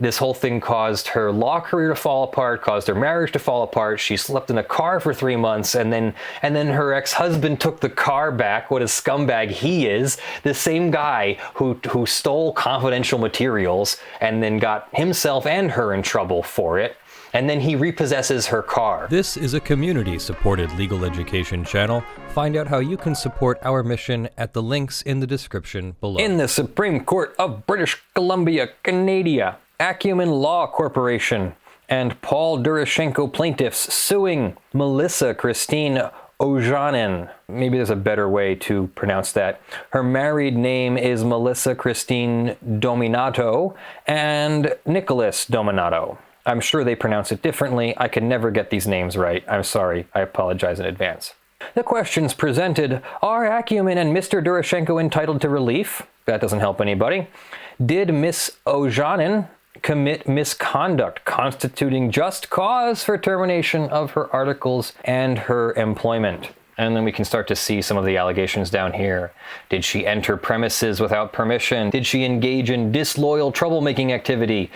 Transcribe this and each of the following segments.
This whole thing caused her law career to fall apart, caused her marriage to fall apart. She slept in a car for 3 months, and then her ex-husband took the car back. What a scumbag he is. The same guy who stole confidential materials and then got himself and her in trouble for it. And then he repossesses her car. This is a community-supported legal education channel. Find out how you can support our mission at the links in the description below. In the Supreme Court of British Columbia, Canada, Acumen Law Corporation and Paul Durashenko plaintiffs suing Melissa Christine Ojanen. Maybe there's a better way to pronounce that. Her married name is Melissa Christine Dominato and Nicholas Dominato. I'm sure they pronounce it differently. I can never get these names right. I'm sorry. I apologize in advance. The questions presented: are Acumen and Mr. Durashenko entitled to relief? That doesn't help anybody. Did Miss Ojanen commit misconduct constituting just cause for termination of her articles and her employment? And then we can start to see some of the allegations down here. Did she enter premises without permission? Did she engage in disloyal troublemaking activity?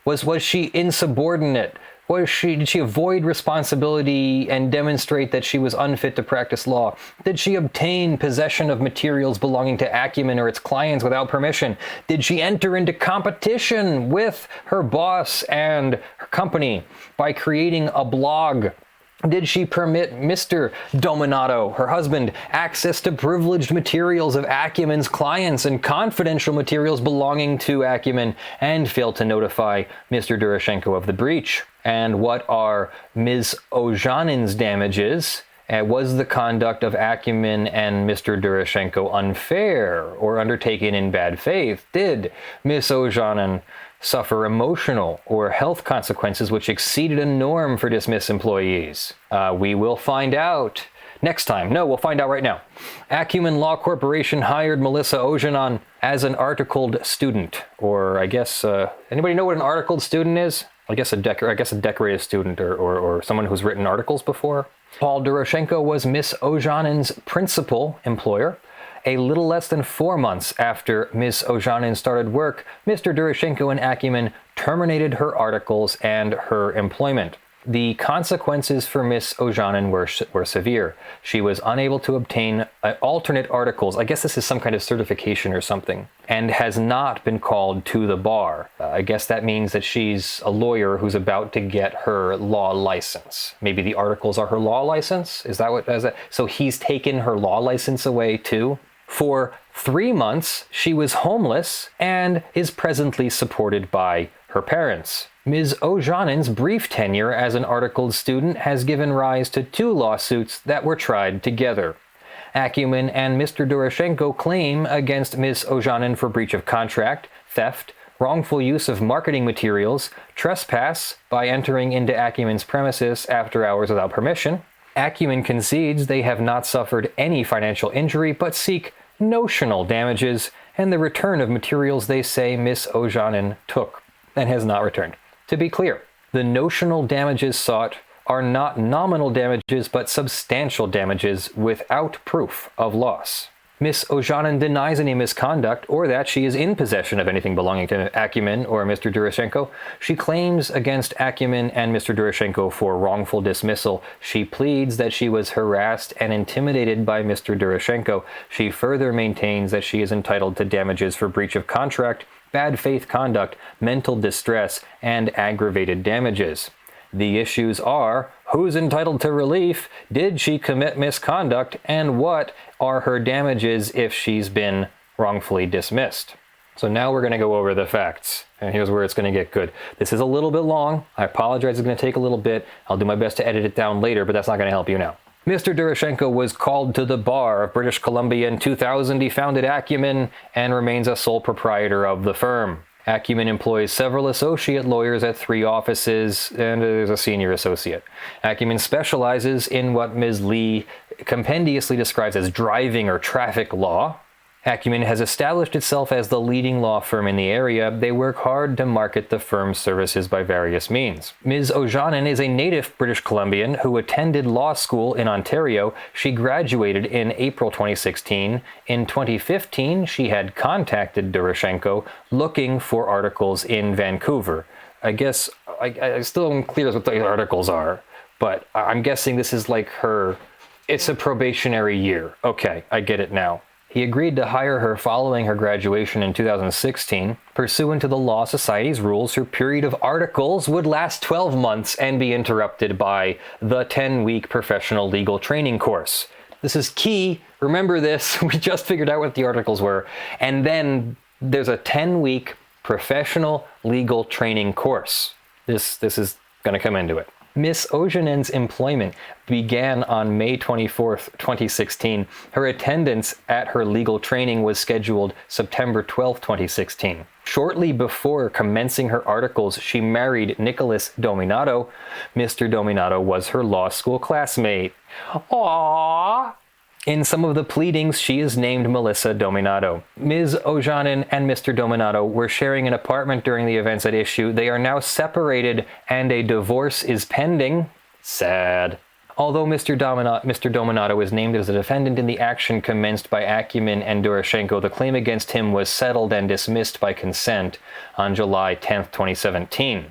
Was she insubordinate? Did she avoid responsibility and demonstrate that she was unfit to practice law? Did she obtain possession of materials belonging to Acumen or its clients without permission? Did she enter into competition with her boss and her company by creating a blog? Did she permit Mr. Dominato, her husband, access to privileged materials of Acumen's clients and confidential materials belonging to Acumen, and fail to notify Mr. Durashenko of the breach? And what are Ms. Ojanen's damages? Was the conduct of Acumen and Mr. Durashenko unfair or undertaken in bad faith? Did Ms. Ojanen suffer emotional or health consequences which exceeded a norm for dismissed employees? We will find out next time. No, we'll find out right now. Acumen Law Corporation hired Melissa Ojanen as an articled student, or I guess, anybody know what an articled student is? I guess a decorated student or someone who's written articles before. Paul Durashenko was Miss Ojanen's principal employer. A little less than 4 months after Ms. Ojanen started work, Mr. Durashenko and Acumen terminated her articles and her employment. The consequences for Ms. Ojanen were severe. She was unable to obtain alternate articles. I guess this is some kind of certification or something, and has not been called to the bar. I guess that means that she's a lawyer who's about to get her law license. Maybe the articles are her law license? Is that what? So he's taken her law license away too? For 3 months, she was homeless and is presently supported by her parents. Ms. Ojanen's brief tenure as an articled student has given rise to 2 lawsuits that were tried together. Acumen and Mr. Durashenko claim against Ms. Ojanen for breach of contract, theft, wrongful use of marketing materials, trespass by entering into Acumen's premises after hours without permission. Acumen concedes they have not suffered any financial injury but seek notional damages and the return of materials they say Ms. Ojanen took and has not returned. To be clear, the notional damages sought are not nominal damages but substantial damages without proof of loss. Ms. Ojanen denies any misconduct or that she is in possession of anything belonging to Acumen or Mr. Durashenko. She claims against Acumen and Mr. Durashenko for wrongful dismissal. She pleads that she was harassed and intimidated by Mr. Durashenko. She further maintains that she is entitled to damages for breach of contract, bad faith conduct, mental distress, and aggravated damages. The issues are: who's entitled to relief? Did she commit misconduct? And what are her damages if she's been wrongfully dismissed? So now we're going to go over the facts. And here's where it's going to get good. This is a little bit long. I apologize, it's going to take a little bit. I'll do my best to edit it down later, but that's not going to help you now. Mr. Durashenko was called to the bar of British Columbia in 2000. He founded Acumen and remains a sole proprietor of the firm. Acumen employs several associate lawyers at 3 offices, and there's a senior associate. Acumen specializes in what Ms. Lee compendiously describes as driving or traffic law, Acumen has established itself as the leading law firm in the area. They work hard to market the firm's services by various means. Ms. Ojanen is a native British Columbian who attended law school in Ontario. She graduated in April 2016. In 2015, she had contacted Doroshenko looking for articles in Vancouver. I guess, I still am clear as what the articles are, but I'm guessing this is like it's a probationary year. Okay, I get it now. He agreed to hire her following her graduation in 2016. Pursuant to the Law Society's rules, her period of articles would last 12 months and be interrupted by the 10-week professional legal training course. This is key. Remember this. We just figured out what the articles were. And then there's a 10-week professional legal training course. This is going to come into it. Miss Ojanen's employment began on May 24th, 2016. Her attendance at her legal training was scheduled September 12th, 2016. Shortly before commencing her articles, she married Nicholas Dominato. Mr. Dominato was her law school classmate. Aww! In some of the pleadings, she is named Melissa Dominato. Ms. Ojanen and Mr. Dominato were sharing an apartment during the events at issue. They are now separated and a divorce is pending. Sad. Although Mr. Dominato is named as a defendant in the action commenced by Acumen and Doroshenko, the claim against him was settled and dismissed by consent on July 10th, 2017.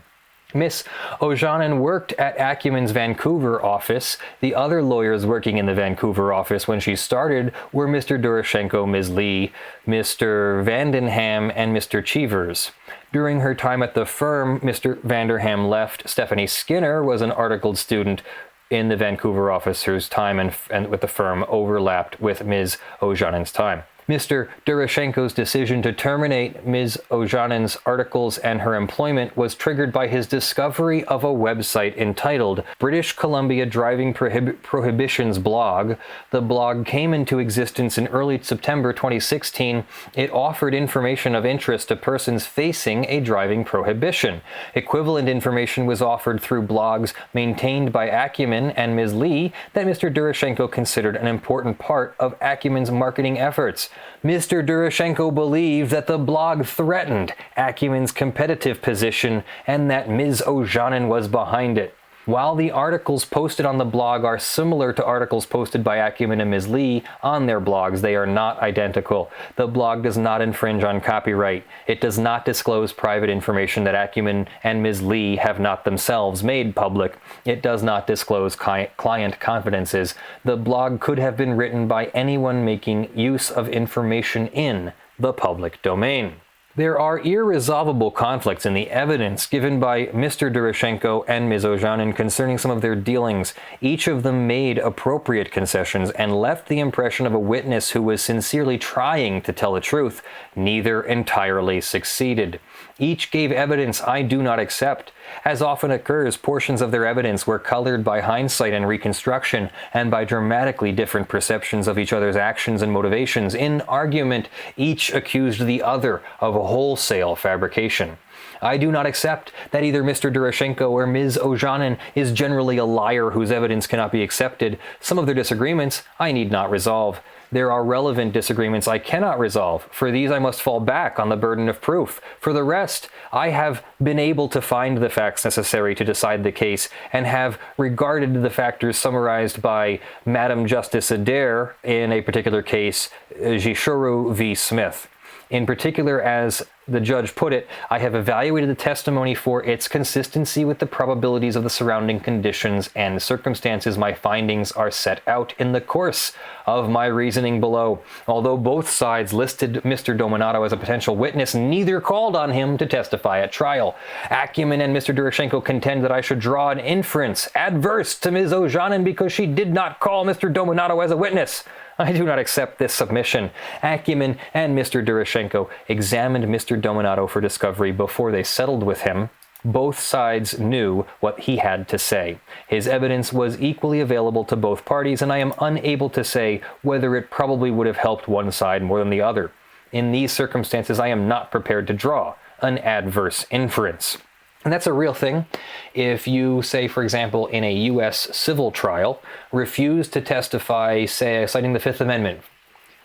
Miss Ojanen worked at Acumen's Vancouver office. The other lawyers working in the Vancouver office when she started were Mr. Doroshenko, Ms. Lee, Mr. Vandenham, and Mr. Cheevers. During her time at the firm, Mr. Vanderham left. Stephanie Skinner was an articled student in the Vancouver office whose time and with the firm overlapped with Ms. Ojanen's time. Mr. Doroshenko's decision to terminate Ms. Ojanen's articles and her employment was triggered by his discovery of a website entitled British Columbia Driving Prohibitions blog. The blog came into existence in early September 2016. It offered information of interest to persons facing a driving prohibition. Equivalent information was offered through blogs maintained by Acumen and Ms. Lee that Mr. Doroshenko considered an important part of Acumen's marketing efforts. Mr. Doroshenko believed that the blog threatened Acumen's competitive position and that Ms. Ojanen was behind it. While the articles posted on the blog are similar to articles posted by Acumen and Ms. Lee on their blogs, they are not identical. The blog does not infringe on copyright. It does not disclose private information that Acumen and Ms. Lee have not themselves made public. It does not disclose client confidences. The blog could have been written by anyone making use of information in the public domain. There are irresolvable conflicts in the evidence given by Mr. Doroshenko and Ms. Ojanen concerning some of their dealings. Each of them made appropriate concessions and left the impression of a witness who was sincerely trying to tell the truth. Neither entirely succeeded. Each gave evidence I do not accept. As often occurs, portions of their evidence were colored by hindsight and reconstruction and by dramatically different perceptions of each other's actions and motivations. In argument, each accused the other of a wholesale fabrication. I do not accept that either Mr. Doroshenko or Ms. Ojanen is generally a liar whose evidence cannot be accepted. Some of their disagreements I need not resolve. There are relevant disagreements I cannot resolve. For these I must fall back on the burden of proof. For the rest, I have been able to find the facts necessary to decide the case and have regarded the factors summarized by Madam Justice Adair in a particular case, Gishoru v. Smith. In particular, as the judge put it, I have evaluated the testimony for its consistency with the probabilities of the surrounding conditions and circumstances. My findings are set out in the course of my reasoning below. Although both sides listed Mr. Dominato as a potential witness, neither called on him to testify at trial. Acumen and Mr. Doroshenko contend that I should draw an inference adverse to Ms. Ojanen because she did not call Mr. Dominato as a witness. I do not accept this submission. Acumen and Mr. Doroshenko examined Mr. Dominato for discovery before they settled with him. Both sides knew what he had to say. His evidence was equally available to both parties, and I am unable to say whether it probably would have helped one side more than the other. In these circumstances, I am not prepared to draw an adverse inference. And that's a real thing. If you, say, for example, in a U.S. civil trial, refuse to testify, say, citing the Fifth Amendment,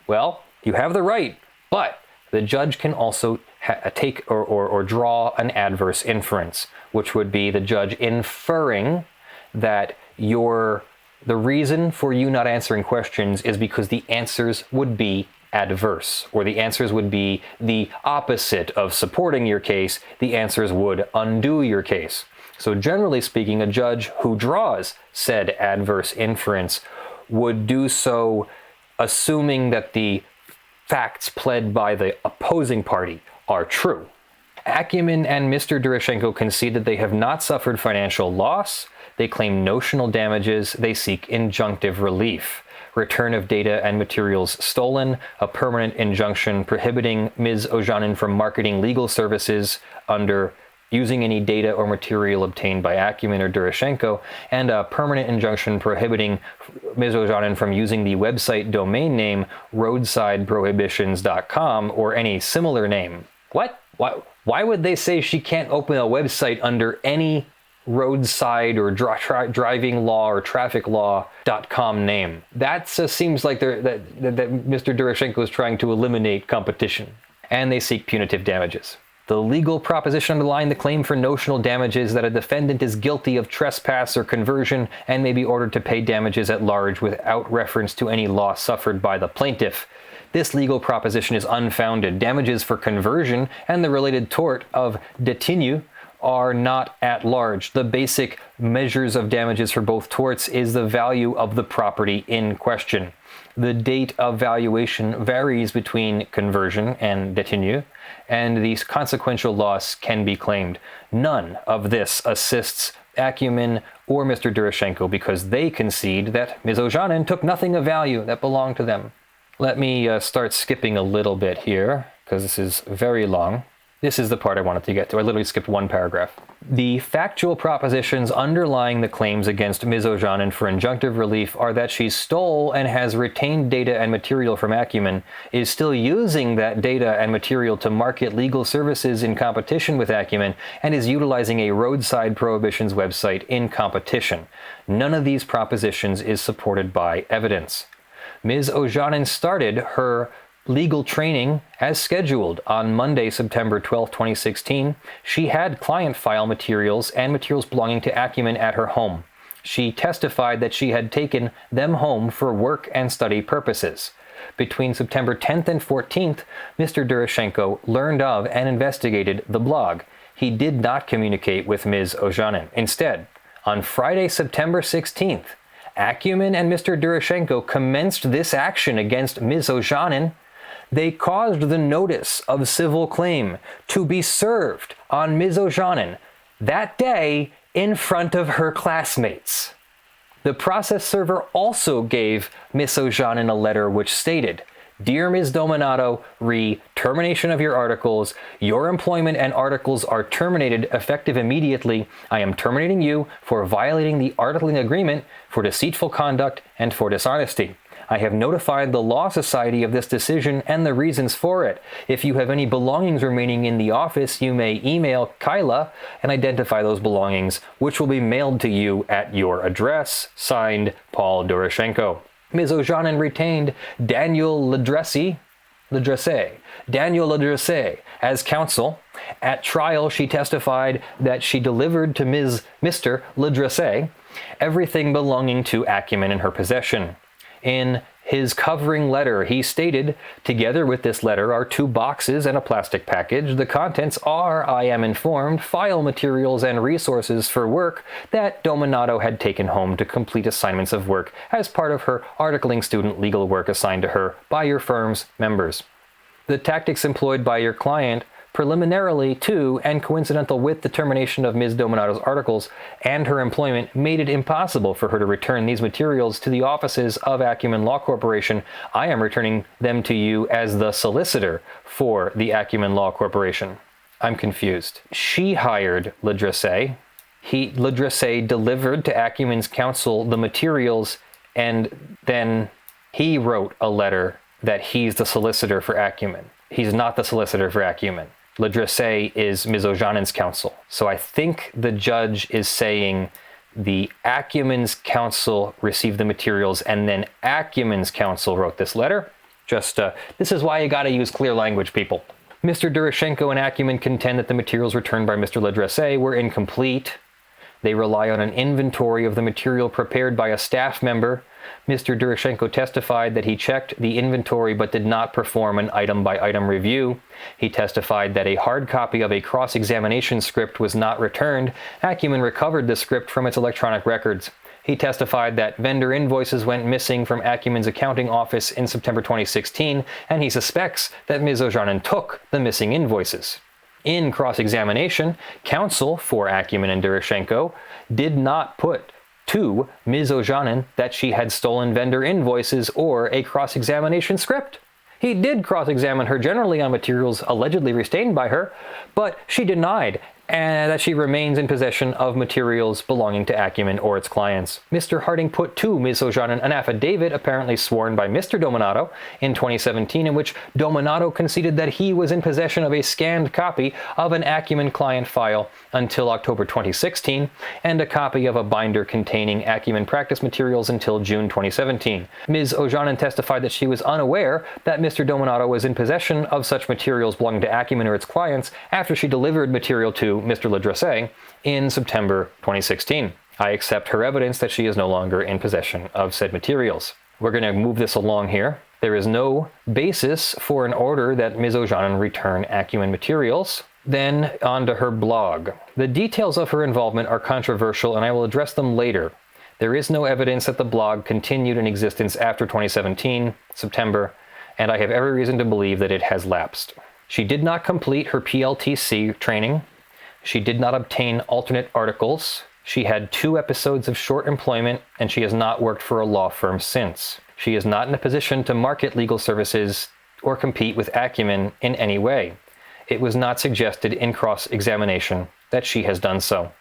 well, You have the right, but the judge can also take or draw an adverse inference, which would be the judge inferring that the reason for you not answering questions is because the answers would be adverse, or the answers would be the opposite of supporting your case. The answers would undo your case. So generally speaking, a judge who draws said adverse inference would do so assuming that the facts pled by the opposing party are true. Acumen and Mr. Doroshenko concede that they have not suffered financial loss. They claim notional damages. They seek injunctive relief. Return of data and materials stolen, a permanent injunction prohibiting Ms. Ojanen from marketing legal services under using any data or material obtained by Acumen or Doroshenko, and a permanent injunction prohibiting Ms. Ojanen from using the website domain name roadsideprohibitions.com or any similar name. What? Why would they say she can't open a website under any roadside or driving law or traffic law.com name? That seems like that Mr. Doroshenko is trying to eliminate competition. And they seek punitive damages. The legal proposition underlying the claim for notional damages that a defendant is guilty of trespass or conversion and may be ordered to pay damages at large without reference to any loss suffered by the plaintiff. This legal proposition is unfounded. Damages for conversion and the related tort of détenu are not at large. The basic measures of damages for both torts is the value of the property in question. The date of valuation varies between conversion and détenu, and the consequential loss can be claimed. None of this assists Acumen or Mr. Doroshenko because they concede that Ms. Ojanen took nothing of value that belonged to them. Let me start skipping a little bit here because this is very long. This is the part I wanted to get to. I literally skipped one paragraph. The factual propositions underlying the claims against Ms. Ojanen for injunctive relief are that she stole and has retained data and material from Acumen, is still using that data and material to market legal services in competition with Acumen, and is utilizing a roadside prohibitions website in competition. None of these propositions is supported by evidence. Ms. Ojanen started her legal training as scheduled on Monday, September 12, 2016. She had client file materials and materials belonging to Acumen at her home. She testified that she had taken them home for work and study purposes. Between September 10th and 14th, Mr. Doroshenko learned of and investigated the blog. He did not communicate with Ms. Ojanen. Instead, on Friday, September 16th, Acumen and Mr. Doroshenko commenced this action against Ms. Ojanen. They caused the notice of civil claim to be served on Ms. Ojanen that day in front of her classmates. The process server also gave Ms. Ojanen a letter which stated, "Dear Ms. Dominato, termination of your articles. Your employment and articles are terminated effective immediately. I am terminating you for violating the articling agreement, for deceitful conduct, and for dishonesty. I have notified the Law Society of this decision and the reasons for it. If you have any belongings remaining in the office, you may email Kyla and identify those belongings, which will be mailed to you at your address. Signed, Paul Doroshenko." Ms. Ojanen retained Daniel Ledresse as counsel. At trial, she testified that she delivered to Mr. Ledresse everything belonging to Acumen in her possession. In his covering letter, he stated, "Together with this letter are 2 boxes and a plastic package. The contents are, I am informed, file materials and resources for work that Dominato had taken home to complete assignments of work as part of her articling student legal work assigned to her by your firm's members. The tactics employed by your client preliminarily to and coincidental with the termination of Ms. Dominato's articles and her employment made it impossible for her to return these materials to the offices of Acumen Law Corporation. I am returning them to you as the solicitor for the Acumen Law Corporation." I'm confused. She hired Ledresse. Ledresse delivered to Acumen's counsel the materials, and then he wrote a letter that he's the solicitor for Acumen. He's not the solicitor for Acumen. Ledresse is Ms. Ojanen's counsel. So I think the judge is saying the Acumen's counsel received the materials and then Acumen's counsel wrote this letter. This is why you gotta use clear language, people. Mr. Durashenko and Acumen contend that the materials returned by Mr. Ledresse were incomplete. They rely on an inventory of the material prepared by a staff member. Mr. Durashenko testified that he checked the inventory but did not perform an item-by-item review. He testified that a hard copy of a cross-examination script was not returned. Acumen recovered the script from its electronic records. He testified that vendor invoices went missing from Acumen's accounting office in September 2016, and he suspects that Ms. Ojanen took the missing invoices. In cross-examination, counsel for Acumen and Durashenko did not put to Ms. Ojanen that she had stolen vendor invoices or a cross-examination script. He did cross-examine her generally on materials allegedly retained by her, but she denied that she remains in possession of materials belonging to Acumen or its clients. Mr. Harding put to Ms. Ojanen an affidavit apparently sworn by Mr. Dominato in 2017 in which Dominato conceded that he was in possession of a scanned copy of an Acumen client file until October 2016 and a copy of a binder containing Acumen practice materials until June 2017. Ms. Ojanen testified that she was unaware that Mr. Dominato was in possession of such materials belonging to Acumen or its clients after she delivered material to Mr. Ledresse in September 2016. I accept her evidence that she is no longer in possession of said materials. We're going to move this along here. There is no basis for an order that Ms. Ojanen return Acumen materials. Then on to her blog. The details of her involvement are controversial and I will address them later. There is no evidence that the blog continued in existence after 2017, September, and I have every reason to believe that it has lapsed. She did not complete her PLTC training. She did not obtain alternate articles. She had 2 episodes of short employment, and she has not worked for a law firm since. She is not in a position to market legal services or compete with Acumen in any way. It was not suggested in cross-examination that she has done so.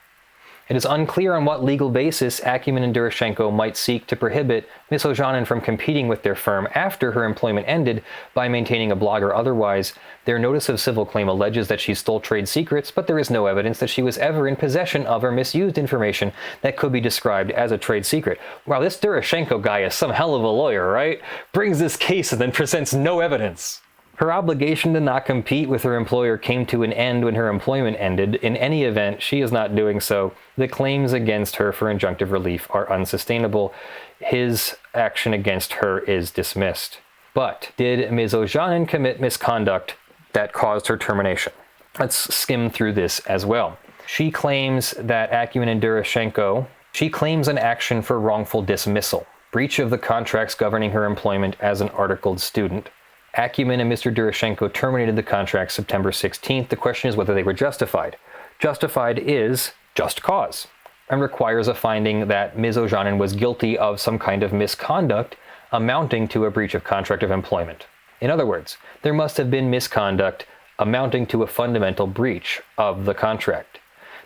It is unclear on what legal basis Acumen and Durashenko might seek to prohibit Ms. Ojanen from competing with their firm after her employment ended by maintaining a blog or otherwise. Their notice of civil claim alleges that she stole trade secrets, but there is no evidence that she was ever in possession of or misused information that could be described as a trade secret. Wow, this Durashenko guy is some hell of a lawyer, right? Brings this case and then presents no evidence. Her obligation to not compete with her employer came to an end when her employment ended. In any event, she is not doing so. The claims against her for injunctive relief are unsustainable. His action against her is dismissed. But did Ms. Ojanen commit misconduct that caused her termination? Let's skim through this as well. She claims that Acumen and Durashenko, she claims an action for wrongful dismissal, breach of the contracts governing her employment as an articled student. Acumen and Mr. Durashenko terminated the contract September 16th. The question is whether they were justified. Justified is just cause and requires a finding that Ms. Ojanen was guilty of some kind of misconduct amounting to a breach of contract of employment. In other words, there must have been misconduct amounting to a fundamental breach of the contract.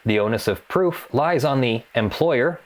The onus of proof lies on the employer.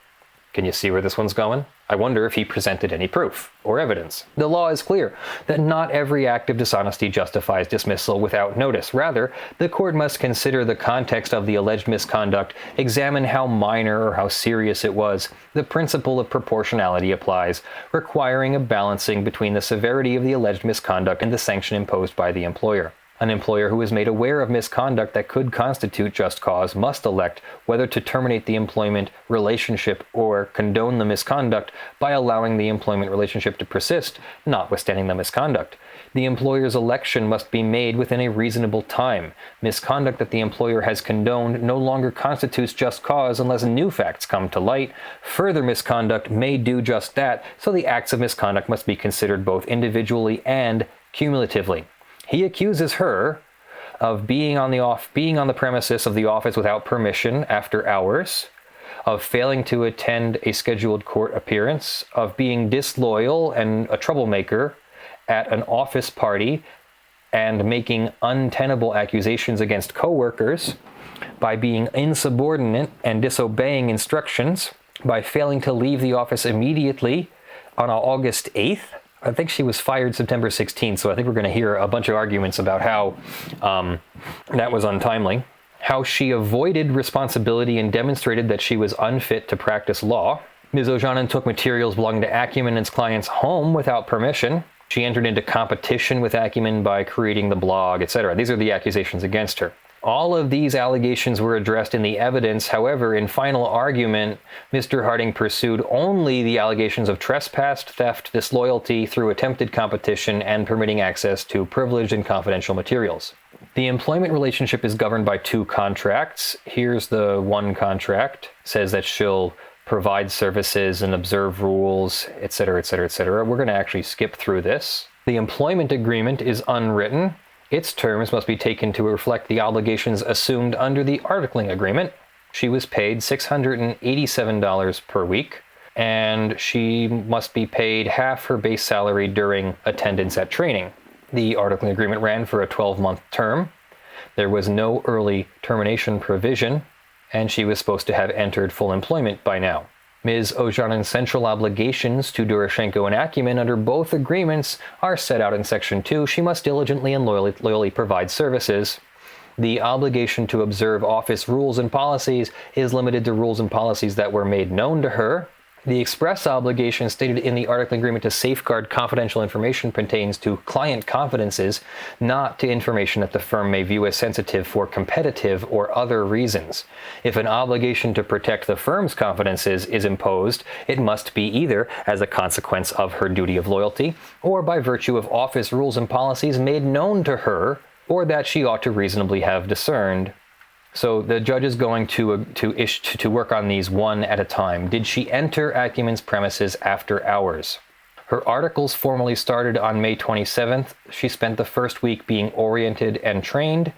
Can you see where this one's going? I wonder if he presented any proof or evidence. The law is clear that not every act of dishonesty justifies dismissal without notice. Rather, the court must consider the context of the alleged misconduct, examine how minor or how serious it was. The principle of proportionality applies, requiring a balancing between the severity of the alleged misconduct and the sanction imposed by the employer. An employer who is made aware of misconduct that could constitute just cause must elect whether to terminate the employment relationship or condone the misconduct by allowing the employment relationship to persist, notwithstanding the misconduct. The employer's election must be made within a reasonable time. Misconduct that the employer has condoned no longer constitutes just cause unless new facts come to light. Further misconduct may do just that, so the acts of misconduct must be considered both individually and cumulatively. He accuses her of being on the premises of the office without permission after hours, of failing to attend a scheduled court appearance, of being disloyal and a troublemaker at an office party, and making untenable accusations against coworkers, by being insubordinate and disobeying instructions, by failing to leave the office immediately on August 8th. I think she was fired September 16th, so I think we're going to hear a bunch of arguments about how that was untimely. How she avoided responsibility and demonstrated that she was unfit to practice law. Ms. Ojanen took materials belonging to Acumen and its clients home without permission. She entered into competition with Acumen by creating the blog, etc. These are the accusations against her. All of these allegations were addressed in the evidence. However, in final argument, Mr. Harding pursued only the allegations of trespass, theft, disloyalty through attempted competition, and permitting access to privileged and confidential materials. The employment relationship is governed by 2 contracts. Here's the one contract. It says that she'll provide services and observe rules, etc., etc., etc. We're going to actually skip through this. The employment agreement is unwritten. Its terms must be taken to reflect the obligations assumed under the articling agreement. She was paid $687 per week, and she must be paid half her base salary during attendance at training. The articling agreement ran for a 12-month term. There was no early termination provision, and she was supposed to have entered full employment by now. Ms. Ojanen's central obligations to Doroshenko and Acumen under both agreements are set out in Section 2. She must diligently and loyally provide services. The obligation to observe office rules and policies is limited to rules and policies that were made known to her. The express obligation stated in the articling agreement to safeguard confidential information pertains to client confidences, not to information that the firm may view as sensitive for competitive or other reasons. If an obligation to protect the firm's confidences is imposed, it must be either as a consequence of her duty of loyalty or by virtue of office rules and policies made known to her, or that she ought to reasonably have discerned. So the judge is going to work on these one at a time. Did she enter Acumen's premises after hours? Her articles formally started on May 27th. She spent the first week being oriented and trained.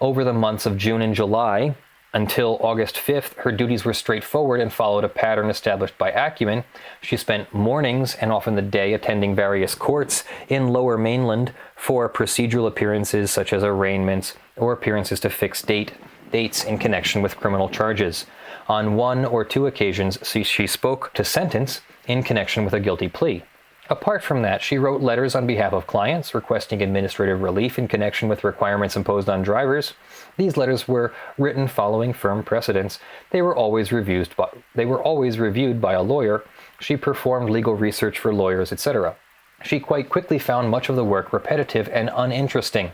Over the months of June and July, until August 5th, her duties were straightforward and followed a pattern established by Acumen. She spent mornings and often the day attending various courts in Lower Mainland for procedural appearances such as arraignments or appearances to fix dates in connection with criminal charges. On 1 or 2 occasions, she spoke to sentence in connection with a guilty plea. Apart from that, she wrote letters on behalf of clients requesting administrative relief in connection with requirements imposed on drivers. These letters were written following firm precedents. They were always reviewed by a lawyer. She performed legal research for lawyers, etc. She quite quickly found much of the work repetitive and uninteresting.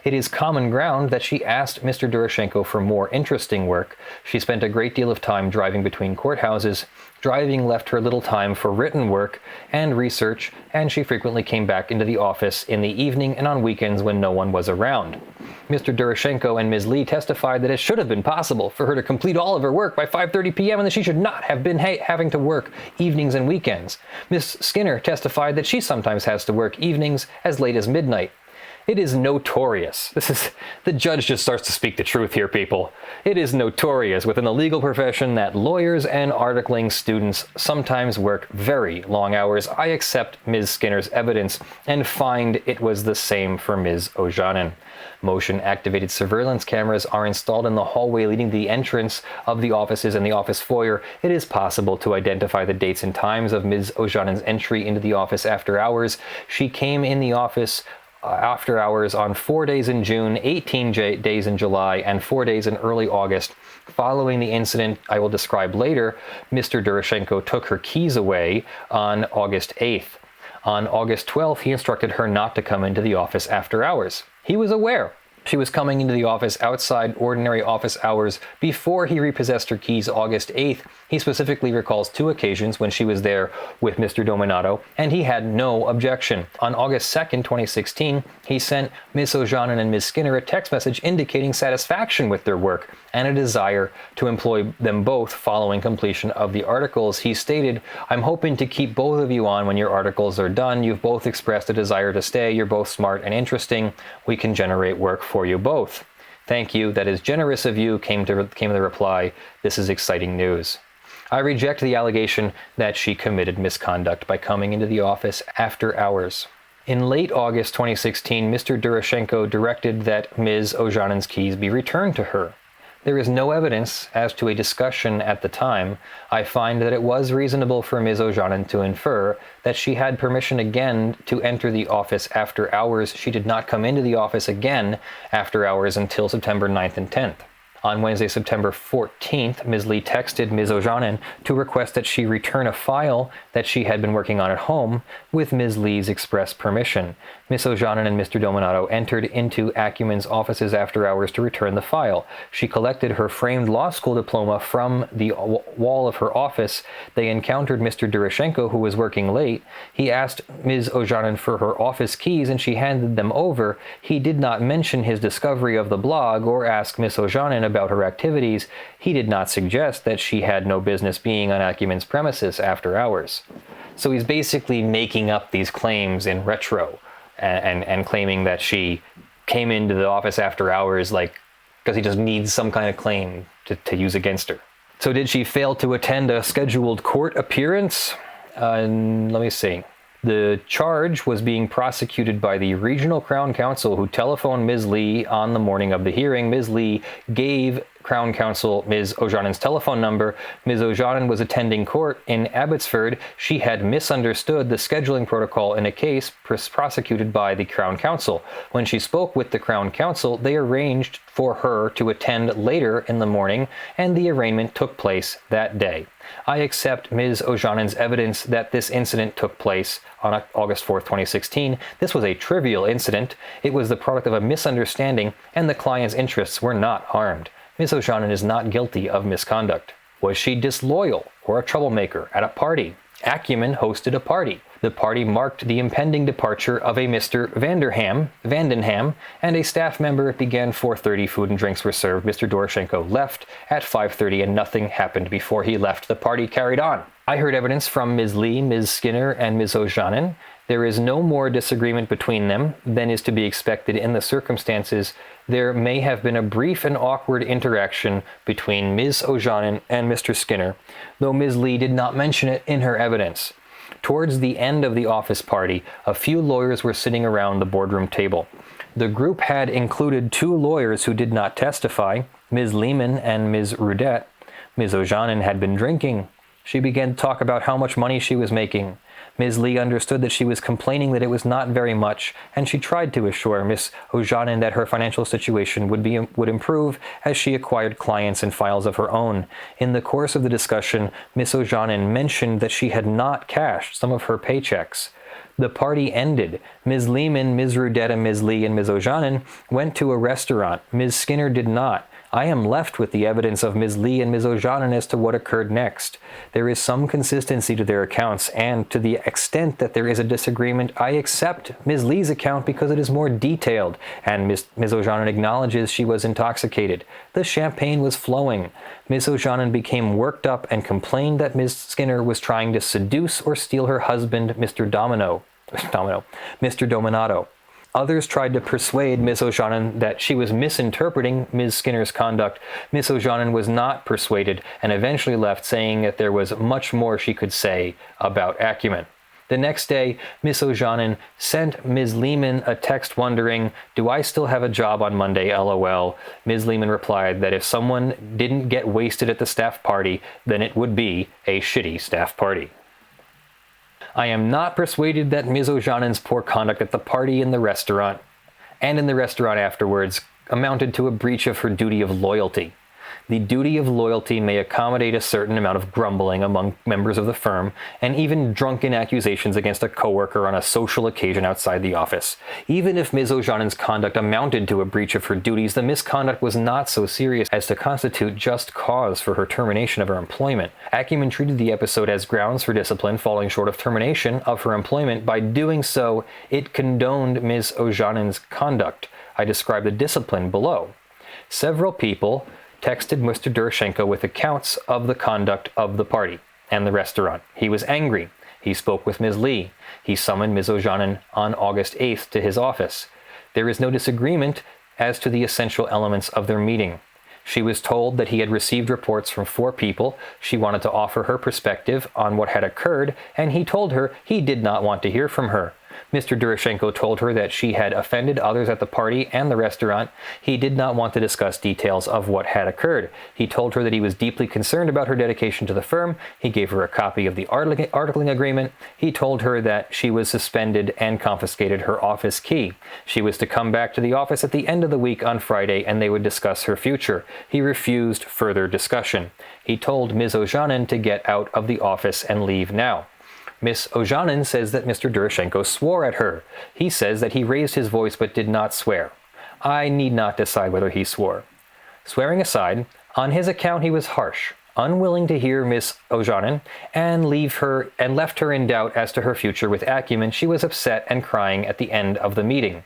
It is common ground that she asked Mr. Doroshenko for more interesting work. She spent a great deal of time driving between courthouses. Driving left her little time for written work and research, and she frequently came back into the office in the evening and on weekends when no one was around. Mr. Doroshenko and Ms. Lee testified that it should have been possible for her to complete all of her work by 5:30 p.m. and that she should not have been having to work evenings and weekends. Ms. Skinner testified that she sometimes has to work evenings as late as midnight. It is notorious. The judge just starts to speak the truth here, people. It is notorious within the legal profession that lawyers and articling students sometimes work very long hours. I accept Ms. Skinner's evidence and find it was the same for Ms. Ojanen. Motion-activated surveillance cameras are installed in the hallway leading to the entrance of the offices and the office foyer. It is possible to identify the dates and times of Ms. Ojanen's entry into the office after hours. She came in the office after hours on 4 days in June, 18 days in July, and 4 days in early August. Following the incident I will describe later, Mr. Doroshenko took her keys away on August 8th. On August 12th, he instructed her not to come into the office after hours. He was aware she was coming into the office outside ordinary office hours before he repossessed her keys August 8th. He specifically recalls 2 occasions when she was there with Mr. Dominato, and he had no objection. On August 2nd, 2016, he sent Ms. Ojanen and Ms. Skinner a text message indicating satisfaction with their work and a desire to employ them both following completion of the articles. He stated, "I'm hoping to keep both of you on when your articles are done. You've both expressed a desire to stay. You're both smart and interesting. We can generate work for you both. Thank you. That is generous of you," came the reply. "This is exciting news. I reject the allegation that she committed misconduct by coming into the office after hours." In late August 2016, Mr. Doroshenko directed that Ms. Ojanen's keys be returned to her. There is no evidence as to a discussion at the time. I find that it was reasonable for Ms. Ojanen to infer that she had permission again to enter the office after hours. She did not come into the office again after hours until September 9th and 10th. On Wednesday, September 14th, Ms. Lee texted Ms. Ojanen to request that she return a file that she had been working on at home with Ms. Lee's express permission. Ms. Ojanen and Mr. Dominato entered into Acumen's offices after hours to return the file. She collected her framed law school diploma from the wall of her office. They encountered Mr. Durashenko, who was working late. He asked Ms. Ojanen for her office keys, and she handed them over. He did not mention his discovery of the blog or ask Ms. Ojanen about her activities. He did not suggest that she had no business being on Acumen's premises after hours. So he's basically making up these claims in retro and claiming that she came into the office after hours, like, because he just needs some kind of claim to use against her. So did she fail to attend a scheduled court appearance? Let me see. The charge was being prosecuted by the Regional Crown Counsel, who telephoned Ms. Lee on the morning of the hearing. Ms. Lee gave Crown Counsel Ms. Ojanen's telephone number. Ms. Ojanen was attending court in Abbotsford. She had misunderstood the scheduling protocol in a case prosecuted by the Crown Counsel. When she spoke with the Crown Counsel, they arranged for her to attend later in the morning, and the arraignment took place that day. I accept Ms. Ojanen's evidence that this incident took place on August 4th, 2016. This was a trivial incident. It was the product of a misunderstanding, and the client's interests were not harmed. Ms. Ojanen is not guilty of misconduct. Was she disloyal or a troublemaker at a party? Acumen hosted a party. The party marked the impending departure of a Mr. Vandenham, and a staff member. It began 4:30. Food and drinks were served. Mr. Doroshenko left at 5:30, and nothing happened before he left. The party carried on. I heard evidence from Ms. Lee, Ms. Skinner, and Ms. Ojanen. There is no more disagreement between them than is to be expected in the circumstances. There may have been a brief and awkward interaction between Ms. Ojanen and Mr. Skinner, though Ms. Lee did not mention it in her evidence. Towards the end of the office party, a few lawyers were sitting around the boardroom table. The group had included 2 lawyers who did not testify, Ms. Lehman and Ms. Rudet. Ms. Ojanen had been drinking. She began to talk about how much money she was making. Ms. Lee understood that she was complaining that it was not very much, and she tried to assure Ms. Ojanen that her financial situation would improve as she acquired clients and files of her own. In the course of the discussion, Ms. Ojanen mentioned that she had not cashed some of her paychecks. The party ended. Ms. Lehman, Ms. Rudetta, Ms. Lee, and Ms. Ojanen went to a restaurant. Ms. Skinner did not. I am left with the evidence of Ms. Lee and Ms. Ojanen as to what occurred next. There is some consistency to their accounts, and to the extent that there is a disagreement, I accept Ms. Lee's account because it is more detailed, and Ms. Ojanen acknowledges she was intoxicated. The champagne was flowing. Ms. Ojanen became worked up and complained that Ms. Skinner was trying to seduce or steal her husband, Mr. Dominato. Others tried to persuade Ms. Ojanen that she was misinterpreting Ms. Skinner's conduct. Ms. Ojanen was not persuaded and eventually left, saying that there was much more she could say about Acumen. The next day, Ms. Ojanen sent Ms. Lehman a text wondering, "Do I still have a job on Monday, LOL?" Ms. Lehman replied that if someone didn't get wasted at the staff party, then it would be a shitty staff party. I am not persuaded that Ms. Ojanen's poor conduct at the party in the restaurant, and in the restaurant afterwards, amounted to a breach of her duty of loyalty. The duty of loyalty may accommodate a certain amount of grumbling among members of the firm, and even drunken accusations against a coworker on a social occasion outside the office. Even if Ms. Ojanen's conduct amounted to a breach of her duties, the misconduct was not so serious as to constitute just cause for her termination of her employment. Acumen treated the episode as grounds for discipline, falling short of termination of her employment. By doing so, it condoned Ms. Ojanen's conduct. I describe the discipline below. Several people texted Mr. Durashenko with accounts of the conduct of the party and the restaurant. He was angry. He spoke with Ms. Lee. He summoned Ms. Ojanen on August 8th to his office. There is no disagreement as to the essential elements of their meeting. She was told that he had received reports from 4 people. She wanted to offer her perspective on what had occurred, and he told her he did not want to hear from her. Mr. Durashenko told her that she had offended others at the party and the restaurant. He did not want to discuss details of what had occurred. He told her that he was deeply concerned about her dedication to the firm. He gave her a copy of the articling agreement. He told her that she was suspended and confiscated her office key. She was to come back to the office at the end of the week on Friday and they would discuss her future. He refused further discussion. He told Ms. Ojanen to get out of the office and leave now. Miss Ojanen says that Mr. Durashenko swore at her. He says that he raised his voice but did not swear. I need not decide whether he swore. Swearing aside, on his account he was harsh, unwilling to hear Miss Ojanen, and left her in doubt as to her future with acumen. She was upset and crying at the end of the meeting.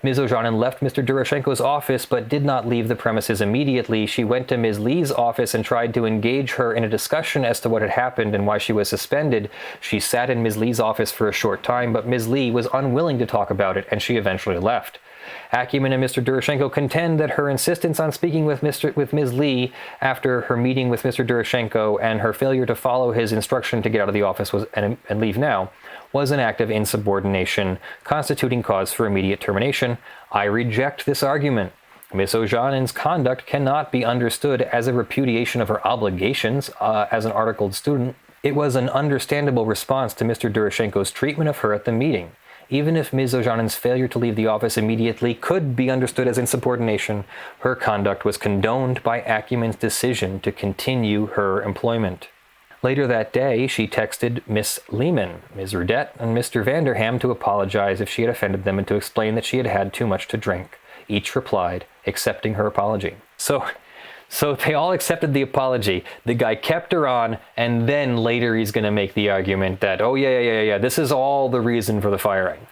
Ms. Ojanen left Mr. Durashenko's office but did not leave the premises immediately. She went to Ms. Lee's office and tried to engage her in a discussion as to what had happened and why she was suspended. She sat in Ms. Lee's office for a short time, but Ms. Lee was unwilling to talk about it and she eventually left. Acumen and Mr. Durashenko contend that her insistence on speaking with Ms. Lee after her meeting with Mr. Durashenko and her failure to follow his instruction to get out of the office and leave now was an act of insubordination, constituting cause for immediate termination. I reject this argument. Ms. Ojanen's conduct cannot be understood as a repudiation of her obligations as an articled student. It was an understandable response to Mr. Durashenko's treatment of her at the meeting. Even if Ms. Ojanen's failure to leave the office immediately could be understood as insubordination, her conduct was condoned by Acumen's decision to continue her employment. Later that day, she texted Miss Lehman, Ms. Rudette, and Mr. Vanderham to apologize if she had offended them and to explain that she had had too much to drink. Each replied, accepting her apology. So they all accepted the apology. The guy kept her on, and then later he's going to make the argument that, oh yeah, this is all the reason for the firing.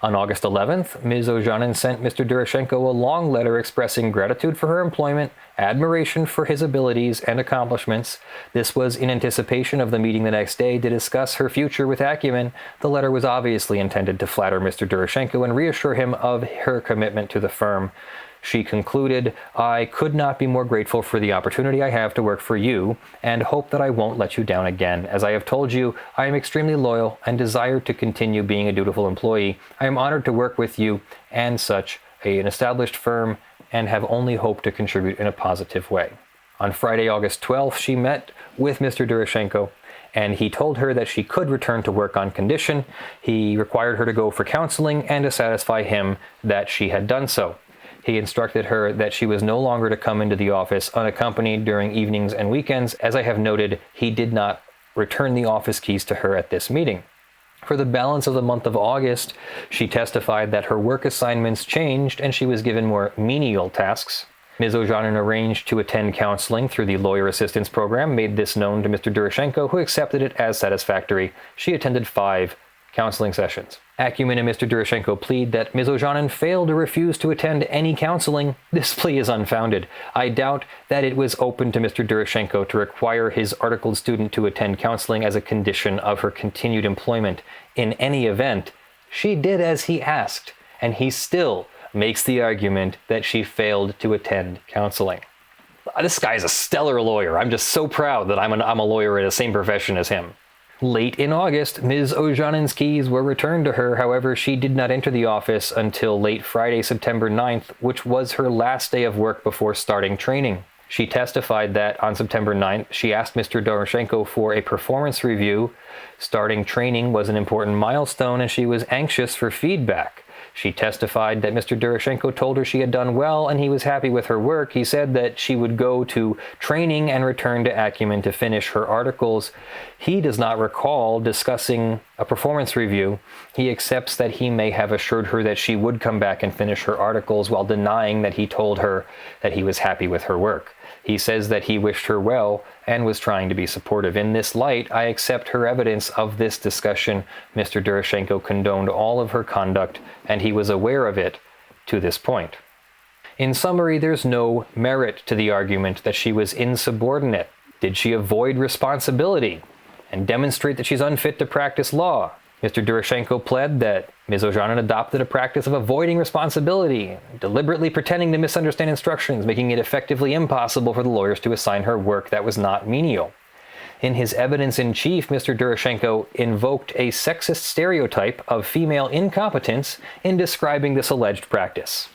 On August 11th, Ms. Ojanen sent Mr. Durashenko a long letter expressing gratitude for her employment, admiration for his abilities and accomplishments. This was in anticipation of the meeting the next day to discuss her future with Acumen. The letter was obviously intended to flatter Mr. Durashenko and reassure him of her commitment to the firm. She concluded, I could not be more grateful for the opportunity I have to work for you and hope that I won't let you down again. As I have told you, I am extremely loyal and desire to continue being a dutiful employee. I am honored to work with you and such an established firm and have only hope to contribute in a positive way. On Friday, August 12th, she met with Mr. Durashenko and he told her that she could return to work on condition. He required her to go for counseling and to satisfy him that she had done so. He instructed her that she was no longer to come into the office unaccompanied during evenings and weekends. As I have noted, he did not return the office keys to her at this meeting. For the balance of the month of August, she testified that her work assignments changed and she was given more menial tasks. Ms. Ojanen arranged to attend counseling through the Lawyer Assistance Program, made this known to Mr. Durashenko, who accepted it as satisfactory. She attended 5 counseling sessions. Acumen and Mr. Durashenko plead that Ms. Ojanen failed or refused to attend any counseling. This plea is unfounded. I doubt that it was open to Mr. Durashenko to require his articled student to attend counseling as a condition of her continued employment. In any event, she did as he asked, and he still makes the argument that she failed to attend counseling. This guy's a stellar lawyer. I'm just so proud that I'm a lawyer in the same profession as him. Late in August, Ms. Ojanen's keys were returned to her. However, she did not enter the office until late Friday, September 9th, which was her last day of work before starting training. She testified that on September 9th, she asked Mr. Durashenko for a performance review. Starting training was an important milestone and she was anxious for feedback. She testified that Mr. Durashenko told her she had done well and he was happy with her work. He said that she would go to training and return to Acumen to finish her articles. He does not recall discussing a performance review. He accepts that he may have assured her that she would come back and finish her articles while denying that he told her that he was happy with her work. He says that he wished her well and was trying to be supportive. In this light, I accept her evidence of this discussion. Mr. Durashenko condoned all of her conduct, and he was aware of it to this point. In summary, there's no merit to the argument that she was insubordinate. Did she avoid responsibility and demonstrate that she's unfit to practice law? Mr. Durashenko pled that Ms. Ojanen adopted a practice of avoiding responsibility, deliberately pretending to misunderstand instructions, making it effectively impossible for the lawyers to assign her work that was not menial. In his evidence in chief, Mr. Durashenko invoked a sexist stereotype of female incompetence in describing this alleged practice.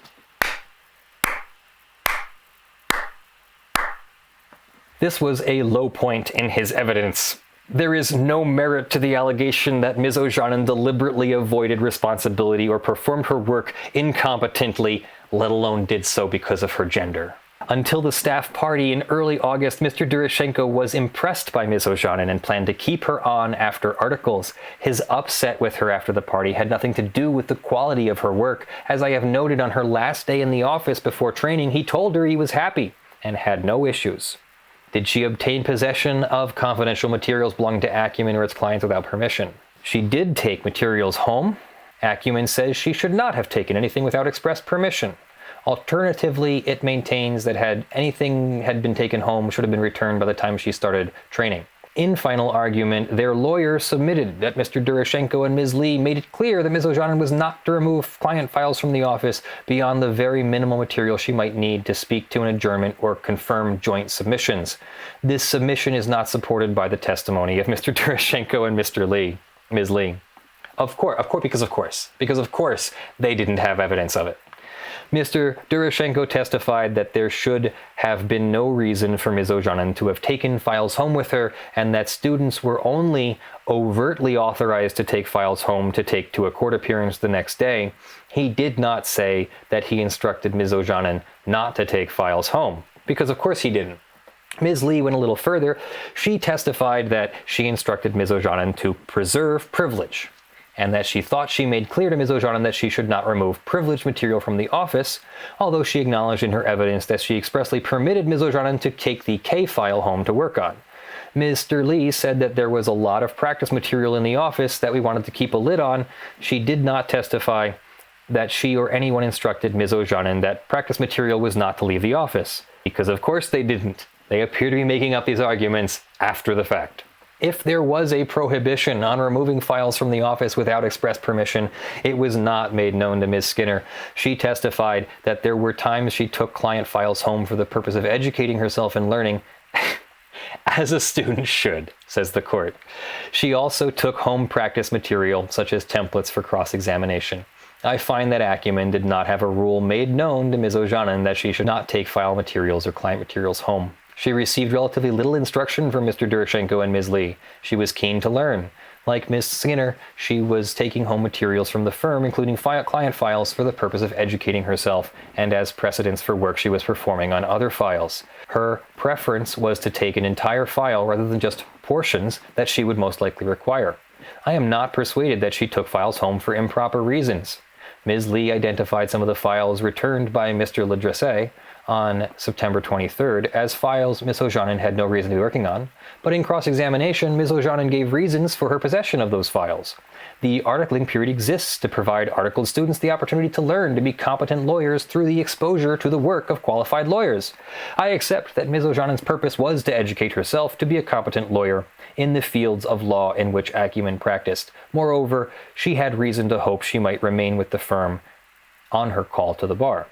This was a low point in his evidence. There is no merit to the allegation that Ms. Ojanen deliberately avoided responsibility or performed her work incompetently, let alone did so because of her gender. Until the staff party in early August, Mr. Durashenko was impressed by Ms. Ojanen and planned to keep her on after articles. His upset with her after the party had nothing to do with the quality of her work. As I have noted, on her last day in the office before training, he told her he was happy and had no issues. Did she obtain possession of confidential materials belonging to Acumen or its clients without permission? She did take materials home. Acumen says she should not have taken anything without express permission. Alternatively, it maintains that had anything had been taken home should have been returned by the time she started training. In final argument, their lawyer submitted that Mr. Durashenko and Ms. Lee made it clear that Ms. Ojanen was not to remove client files from the office beyond the very minimal material she might need to speak to an adjournment or confirm joint submissions. This submission is not supported by the testimony of Mr. Durashenko and Ms. Lee. Because of course, they didn't have evidence of it. Mr. Durashenko testified that there should have been no reason for Ms. Ojanen to have taken files home with her, and that students were only overtly authorized to take files home to take to a court appearance the next day. He did not say that he instructed Ms. Ojanen not to take files home, because of course he didn't. Ms. Lee went a little further. She testified that she instructed Ms. Ojanen to preserve privilege, and that she thought she made clear to Ms. Ojanen that she should not remove privileged material from the office, although she acknowledged in her evidence that she expressly permitted Ms. Ojanen to take the K file home to work on. Mr. Lee said that there was a lot of practice material in the office that we wanted to keep a lid on. She did not testify that she or anyone instructed Ms. Ojanen that practice material was not to leave the office, because of course they didn't. They appear to be making up these arguments after the fact. If there was a prohibition on removing files from the office without express permission, it was not made known to Ms. Skinner. She testified that there were times she took client files home for the purpose of educating herself and learning, as a student should, says the court. She also took home practice material, such as templates for cross-examination. I find that Acumen did not have a rule made known to Ms. Ojanen that she should not take file materials or client materials home. She received relatively little instruction from Mr. Durashenko and Ms. Lee. She was keen to learn. Like Ms. Skinner, she was taking home materials from the firm, including client files, for the purpose of educating herself and as precedents for work she was performing on other files. Her preference was to take an entire file rather than just portions that she would most likely require. I am not persuaded that she took files home for improper reasons. Ms. Lee identified some of the files returned by Mr. Ledresse on September 23rd as files Ms. Ojanen had no reason to be working on, but in cross-examination, Ms. Ojanen gave reasons for her possession of those files. The articling period exists to provide articled students the opportunity to learn to be competent lawyers through the exposure to the work of qualified lawyers. I accept that Ms. Ojanen's purpose was to educate herself to be a competent lawyer in the fields of law in which Acumen practiced. Moreover, she had reason to hope she might remain with the firm on her call to the bar.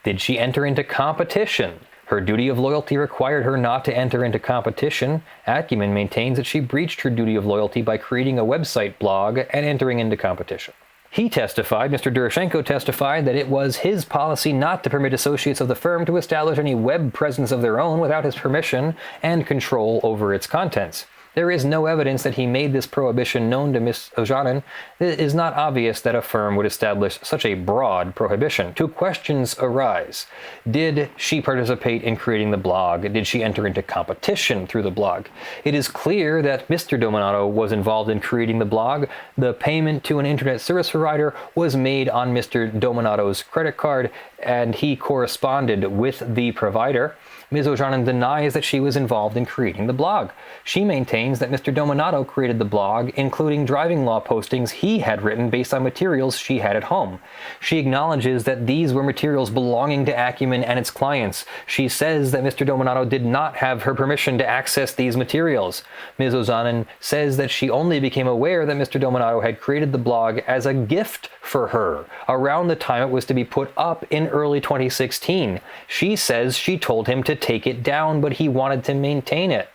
Did she enter into competition? Her duty of loyalty required her not to enter into competition. Acumen maintains that she breached her duty of loyalty by creating a website blog and entering into competition. He testified, Mr. Durashenko testified, that it was his policy not to permit associates of the firm to establish any web presence of their own without his permission and control over its contents. There is no evidence that he made this prohibition known to Ms. Ojanen. It is not obvious that a firm would establish such a broad prohibition. Two questions arise. Did she participate in creating the blog? Did she enter into competition through the blog? It is clear that Mr. Dominato was involved in creating the blog. The payment to an internet service provider was made on Mr. Dominato's credit card, and he corresponded with the provider. Ms. Ojanen denies that she was involved in creating the blog. She maintains that Mr. Dominato created the blog, including driving law postings he had written based on materials she had at home. She acknowledges that these were materials belonging to Acumen and its clients. She says that Mr. Dominato did not have her permission to access these materials. Ms. Ojanen says that she only became aware that Mr. Dominato had created the blog as a gift for her around the time it was to be put up in early 2016. She says she told him to take it down, but he wanted to maintain it.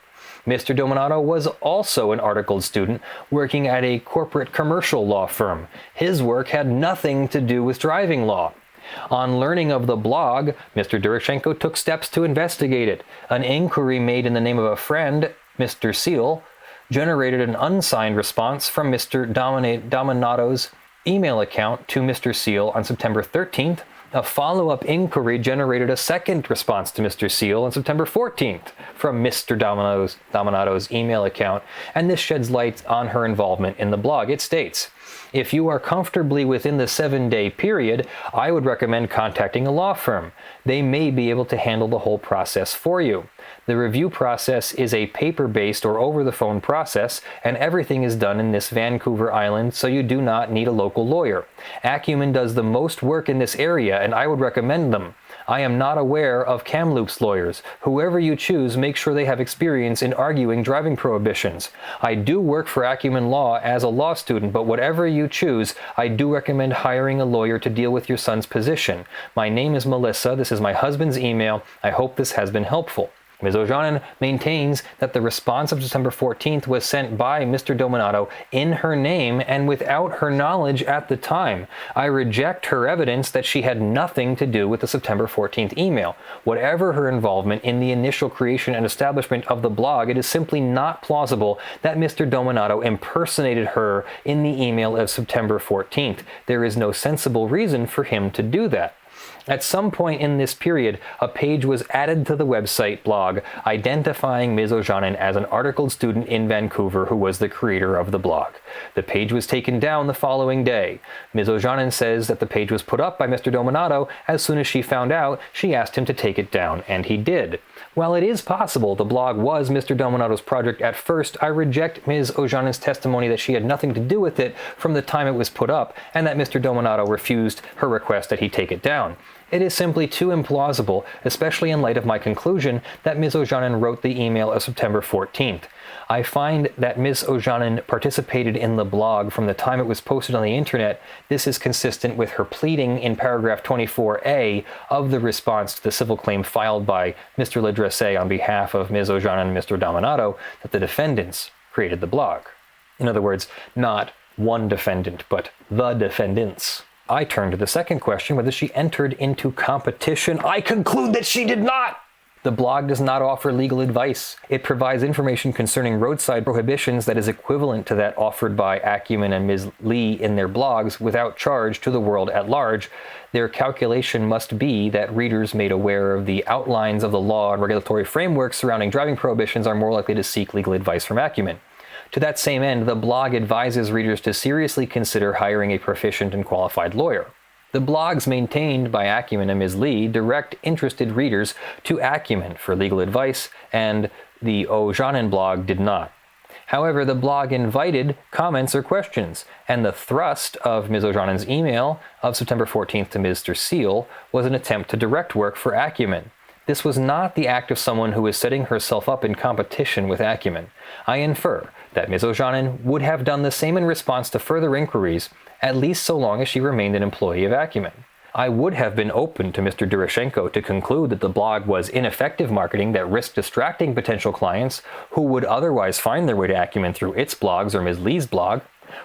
Mr. Dominato was also an articled student working at a corporate commercial law firm. His work had nothing to do with driving law. On learning of the blog, Mr. Durashenko took steps to investigate it. An inquiry made in the name of a friend, Mr. Seal, generated an unsigned response from Mr. Dominato's email account to Mr. Seal on September 13th. A follow-up inquiry generated a second response to Mr. Seal on September 14th from Mr. Dominato's email account, and this sheds light on her involvement in the blog. It states, "If you are comfortably within the 7-day period, I would recommend contacting a law firm. They may be able to handle the whole process for you. The review process is a paper-based or over-the-phone process, and everything is done in this Vancouver island, so you do not need a local lawyer. Acumen does the most work in this area, and I would recommend them. I am not aware of Kamloops lawyers. Whoever you choose, make sure they have experience in arguing driving prohibitions. I do work for Acumen Law as a law student, but whatever you choose, I do recommend hiring a lawyer to deal with your son's position. My name is Melissa. This is my husband's email. I hope this has been helpful." Ms. Ojanen maintains that the response of December 14th was sent by Mr. Dominato in her name and without her knowledge at the time. I reject her evidence that she had nothing to do with the September 14th email. Whatever her involvement in the initial creation and establishment of the blog, it is simply not plausible that Mr. Dominato impersonated her in the email of September 14th. There is no sensible reason for him to do that. At some point in this period, a page was added to the website blog identifying Ms. Ojanen as an articled student in Vancouver who was the creator of the blog. The page was taken down the following day. Ms. Ojanen says that the page was put up by Mr. Dominato. As soon as she found out, she asked him to take it down, and he did. While it is possible the blog was Mr. Dominato's project at first, I reject Ms. Ojanen's testimony that she had nothing to do with it from the time it was put up, and that Mr. Dominato refused her request that he take it down. It is simply too implausible, especially in light of my conclusion that Ms. Ojanen wrote the email of September 14th. I find that Ms. Ojanen participated in the blog from the time it was posted on the internet. This is consistent with her pleading in paragraph 24A of the response to the civil claim filed by Mr. Ledresse on behalf of Ms. Ojanen and Mr. Dominato that the defendants created the blog. In other words, not one defendant, but the defendants. I turn to the second question, whether she entered into competition. I conclude that she did not! The blog does not offer legal advice. It provides information concerning roadside prohibitions that is equivalent to that offered by Acumen and Ms. Lee in their blogs without charge to the world at large. Their calculation must be that readers made aware of the outlines of the law and regulatory framework surrounding driving prohibitions are more likely to seek legal advice from Acumen. To that same end, the blog advises readers to seriously consider hiring a proficient and qualified lawyer. The blogs maintained by Acumen and Ms. Lee direct interested readers to Acumen for legal advice, and the Ojanen blog did not. However, the blog invited comments or questions, and the thrust of Ms. Ojanen's email of September 14th to Mr. Seal was an attempt to direct work for Acumen. This was not the act of someone who was setting herself up in competition with Acumen. I infer that Ms. Ojanen would have done the same in response to further inquiries, at least so long as she remained an employee of Acumen. I would have been open to Mr. Durashenko to conclude that the blog was ineffective marketing that risked distracting potential clients who would otherwise find their way to Acumen through its blogs or Ms. Lee's blog.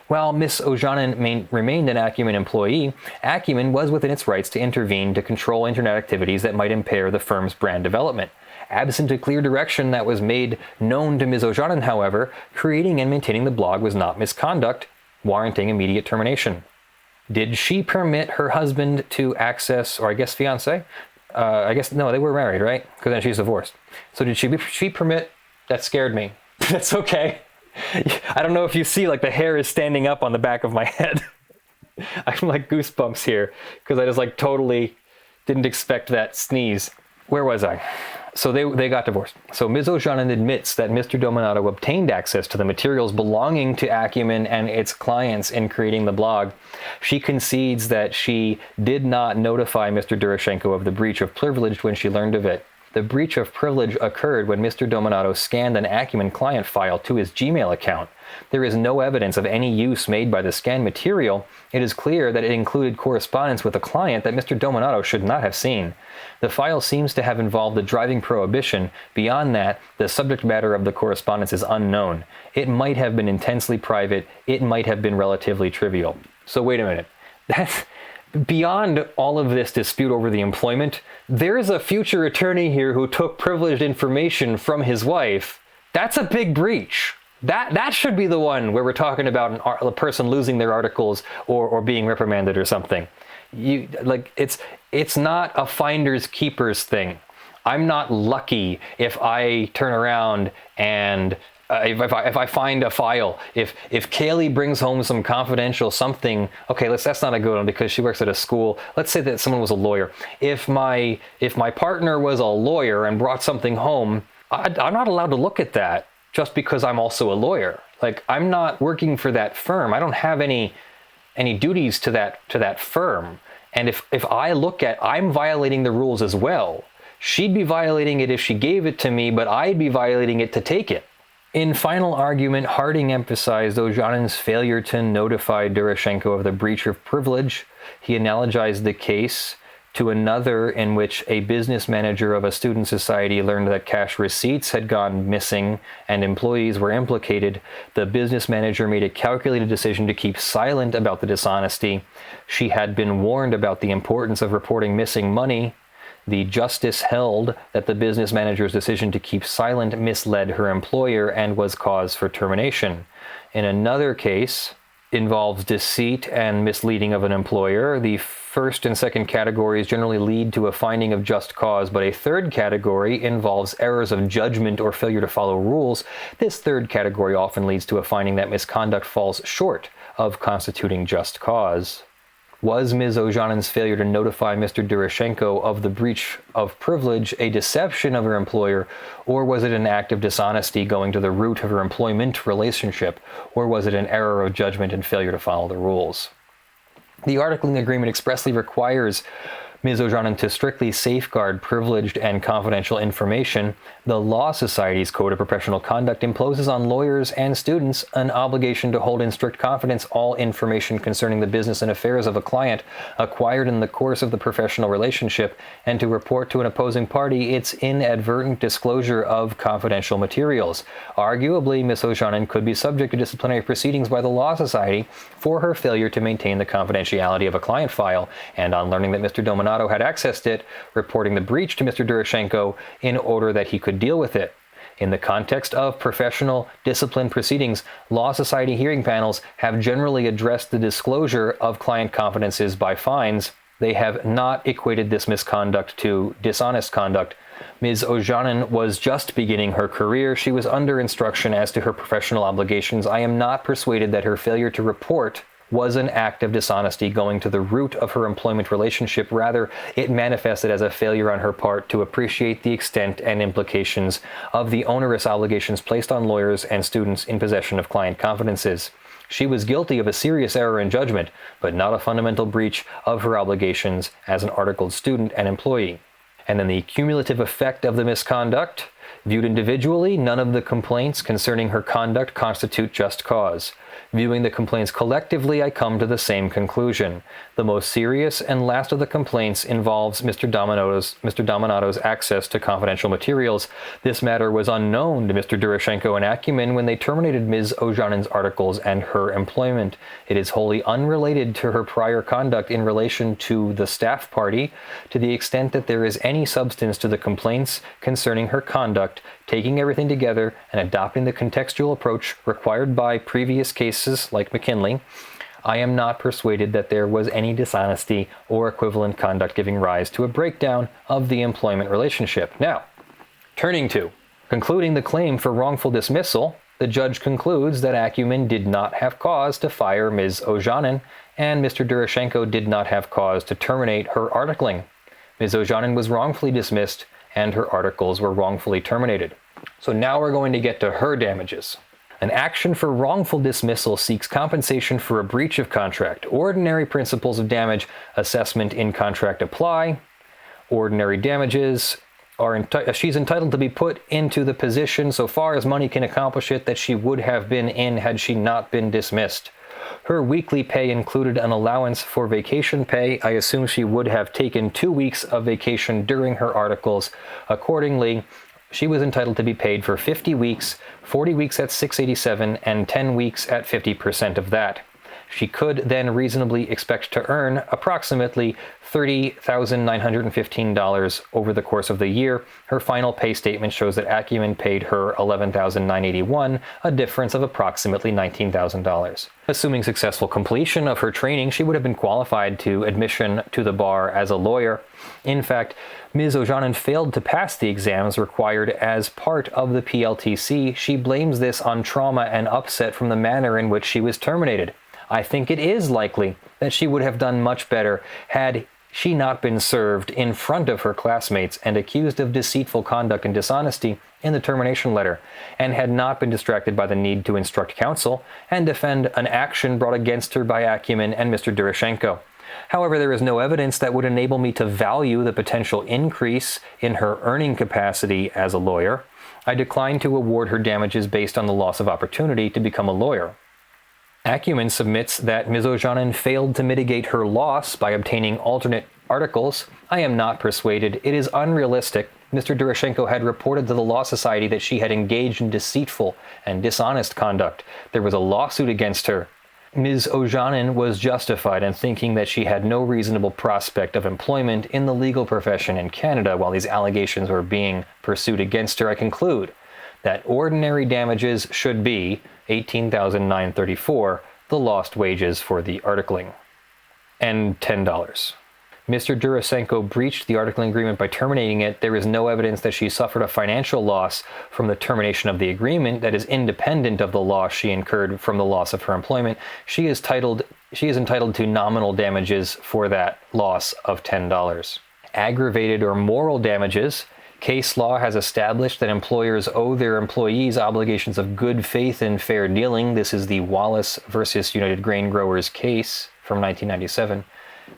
While Ms. Ojanen remained an Acumen employee, Acumen was within its rights to intervene to control internet activities that might impair the firm's brand development. Absent a clear direction that was made known to Ms. Ojanen, however, creating and maintaining the blog was not misconduct, warranting immediate termination. Did she permit her husband to access, or I guess fiancé? No, they were married, right? Because then she's divorced. So did she permit? That scared me. That's okay. I don't know if you see, like, the hair is standing up on the back of my head. I'm like goosebumps here because I just like totally didn't expect that sneeze. Where was I? So they got divorced. So Ms. Ojanen admits that Mr. Dominato obtained access to the materials belonging to Acumen and its clients in creating the blog. She concedes that she did not notify Mr. Durashenko of the breach of privilege when she learned of it. The breach of privilege occurred when Mr. Dominato scanned an Acumen client file to his Gmail account. There is no evidence of any use made by the scanned material. It is clear that it included correspondence with a client that Mr. Dominato should not have seen. The file seems to have involved a driving prohibition. Beyond that, the subject matter of the correspondence is unknown. It might have been intensely private. It might have been relatively trivial. So wait a minute. That's beyond all of this dispute over the employment. There's a future attorney here who took privileged information from his wife. That's a big breach. That should be the one where we're talking about a person losing their articles or being reprimanded or something. It's not a finders keepers thing. I'm not lucky if I turn around and if I find a file, if Kaylee brings home some confidential something, okay, that's not a good one because she works at a school. Let's say that someone was a lawyer. If my partner was a lawyer and brought something home, I'm not allowed to look at that just because I'm also a lawyer. Like, I'm not working for that firm. I don't have any duties to that firm. And if I look at, I'm violating the rules as well. She'd be violating it if she gave it to me, but I'd be violating it to take it. In final argument, Harding emphasized Ozhanen's failure to notify Durashenko of the breach of privilege. He analogized the case to another in which a business manager of a student society learned that cash receipts had gone missing and employees were implicated. The business manager made a calculated decision to keep silent about the dishonesty. She had been warned about the importance of reporting missing money. The justice held that the business manager's decision to keep silent misled her employer and was cause for termination. In another case, involves deceit and misleading of an employer. The first and second categories generally lead to a finding of just cause, but a third category involves errors of judgment or failure to follow rules. This third category often leads to a finding that misconduct falls short of constituting just cause. Was Ms. Ozhanen's failure to notify Mr. Durashenko of the breach of privilege a deception of her employer, or was it an act of dishonesty going to the root of her employment relationship, or was it an error of judgment and failure to follow the rules? The articling agreement expressly requires Ms. Ozhanen to strictly safeguard privileged and confidential information. The Law Society's Code of Professional Conduct imposes on lawyers and students an obligation to hold in strict confidence all information concerning the business and affairs of a client acquired in the course of the professional relationship, and to report to an opposing party its inadvertent disclosure of confidential materials. Arguably, Ms. Ozhanen could be subject to disciplinary proceedings by the Law Society for her failure to maintain the confidentiality of a client file, and on learning that Mr. Dominato had accessed it, reporting the breach to Mr. Durashenko in order that he could deal with it. In the context of professional discipline proceedings, Law Society hearing panels have generally addressed the disclosure of client confidences by fines. They have not equated this misconduct to dishonest conduct. Ms. Ozhanen was just beginning her career. She was under instruction as to her professional obligations. I am not persuaded that her failure to report was an act of dishonesty going to the root of her employment relationship. Rather, it manifested as a failure on her part to appreciate the extent and implications of the onerous obligations placed on lawyers and students in possession of client confidences. She was guilty of a serious error in judgment, but not a fundamental breach of her obligations as an articled student and employee. And then the cumulative effect of the misconduct. Viewed individually, none of the complaints concerning her conduct constitute just cause. Viewing the complaints collectively, I come to the same conclusion. The most serious and last of the complaints involves Mr. Dominato's access to confidential materials. This matter was unknown to Mr. Durashenko and Acumen when they terminated Ms. Ozhanen's articles and her employment. It is wholly unrelated to her prior conduct in relation to the staff party, to the extent that there is any substance to the complaints concerning her conduct. Taking everything together and adopting the contextual approach required by previous cases like McKinley, I am not persuaded that there was any dishonesty or equivalent conduct giving rise to a breakdown of the employment relationship. Now, turning to concluding the claim for wrongful dismissal, the judge concludes that Acumen did not have cause to fire Ms. Ozhanen, and Mr. Durashenko did not have cause to terminate her articling. Ms. Ozhanen was wrongfully dismissed, and her articles were wrongfully terminated. So now we're going to get to her damages. An action for wrongful dismissal seeks compensation for a breach of contract. Ordinary principles of damage assessment in contract apply. Ordinary damages she's entitled to be put into the position, so far as money can accomplish it, that she would have been in had she not been dismissed. Her weekly pay included an allowance for vacation pay. I assume she would have taken 2 weeks of vacation during her articles. Accordingly, she was entitled to be paid for 50 weeks, 40 weeks at 687, and 10 weeks at 50% of that. She could then reasonably expect to earn approximately $30,915 over the course of the year. Her final pay statement shows that Acumen paid her $11,981, a difference of approximately $19,000. Assuming successful completion of her training, she would have been qualified to admission to the bar as a lawyer. In fact, Ms. Ojanen failed to pass the exams required as part of the PLTC. She blames this on trauma and upset from the manner in which she was terminated. I think it is likely that she would have done much better had she not been served in front of her classmates and accused of deceitful conduct and dishonesty in the termination letter, and had not been distracted by the need to instruct counsel and defend an action brought against her by Acumen and Mr. Durashenko. However, there is no evidence that would enable me to value the potential increase in her earning capacity as a lawyer. I decline to award her damages based on the loss of opportunity to become a lawyer. Acumen submits that Ms. Ojanen failed to mitigate her loss by obtaining alternate articles. I am not persuaded. It is unrealistic. Mr. Durashenko had reported to the Law Society that she had engaged in deceitful and dishonest conduct. There was a lawsuit against her. Ms. Ojanen was justified in thinking that she had no reasonable prospect of employment in the legal profession in Canada while these allegations were being pursued against her. I conclude that ordinary damages should be $18,934, the lost wages for the articling, and $10. Mr. Durashenko breached the articling agreement by terminating it. There is no evidence that she suffered a financial loss from the termination of the agreement that is independent of the loss she incurred from the loss of her employment. She is entitled to nominal damages for that loss of $10. Aggravated or moral damages. Case law has established that employers owe their employees obligations of good faith and fair dealing. This is the Wallace versus United Grain Growers case from 1997.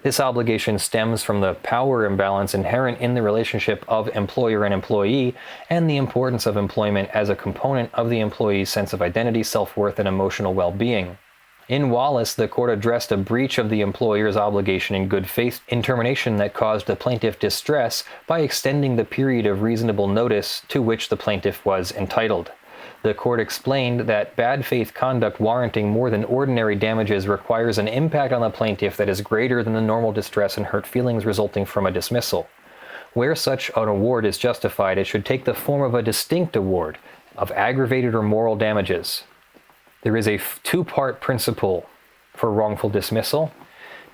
This obligation stems from the power imbalance inherent in the relationship of employer and employee, and the importance of employment as a component of the employee's sense of identity, self-worth, and emotional well-being. In Wallace, the court addressed a breach of the employer's obligation in good faith in termination that caused the plaintiff distress by extending the period of reasonable notice to which the plaintiff was entitled. The court explained that bad faith conduct warranting more than ordinary damages requires an impact on the plaintiff that is greater than the normal distress and hurt feelings resulting from a dismissal. Where such an award is justified, it should take the form of a distinct award of aggravated or moral damages. There is a two-part principle for wrongful dismissal.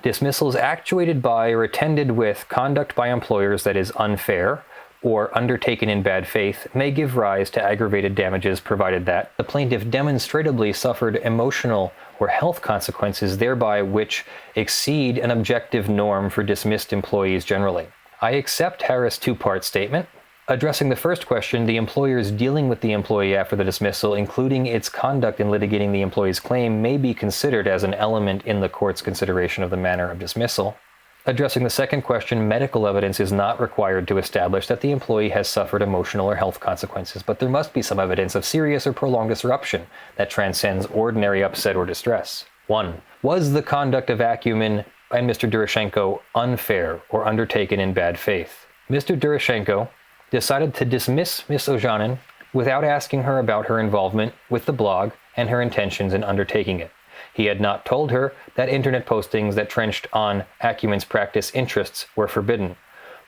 Dismissals actuated by or attended with conduct by employers that is unfair or undertaken in bad faith may give rise to aggravated damages, provided that the plaintiff demonstrably suffered emotional or health consequences thereby which exceed an objective norm for dismissed employees generally. I accept Harris' two-part statement. Addressing the first question, the employer's dealing with the employee after the dismissal, including its conduct in litigating the employee's claim, may be considered as an element in the court's consideration of the manner of dismissal. Addressing the second question, medical evidence is not required to establish that the employee has suffered emotional or health consequences, but there must be some evidence of serious or prolonged disruption that transcends ordinary upset or distress. 1. Was the conduct of Acumen and Mr. Durashenko unfair or undertaken in bad faith? Mr. Durashenko decided to dismiss Ms. Ojanen without asking her about her involvement with the blog and her intentions in undertaking it. He had not told her that internet postings that trenched on Acumen's practice interests were forbidden.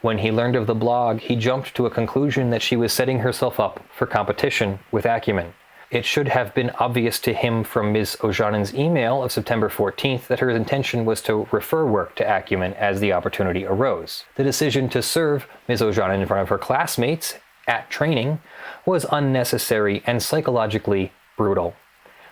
When he learned of the blog, he jumped to a conclusion that she was setting herself up for competition with Acumen. It should have been obvious to him from Ms. Ojanen's email of September 14th that her intention was to refer work to Acumen as the opportunity arose. The decision to serve Ms. Ojanen in front of her classmates at training was unnecessary and psychologically brutal.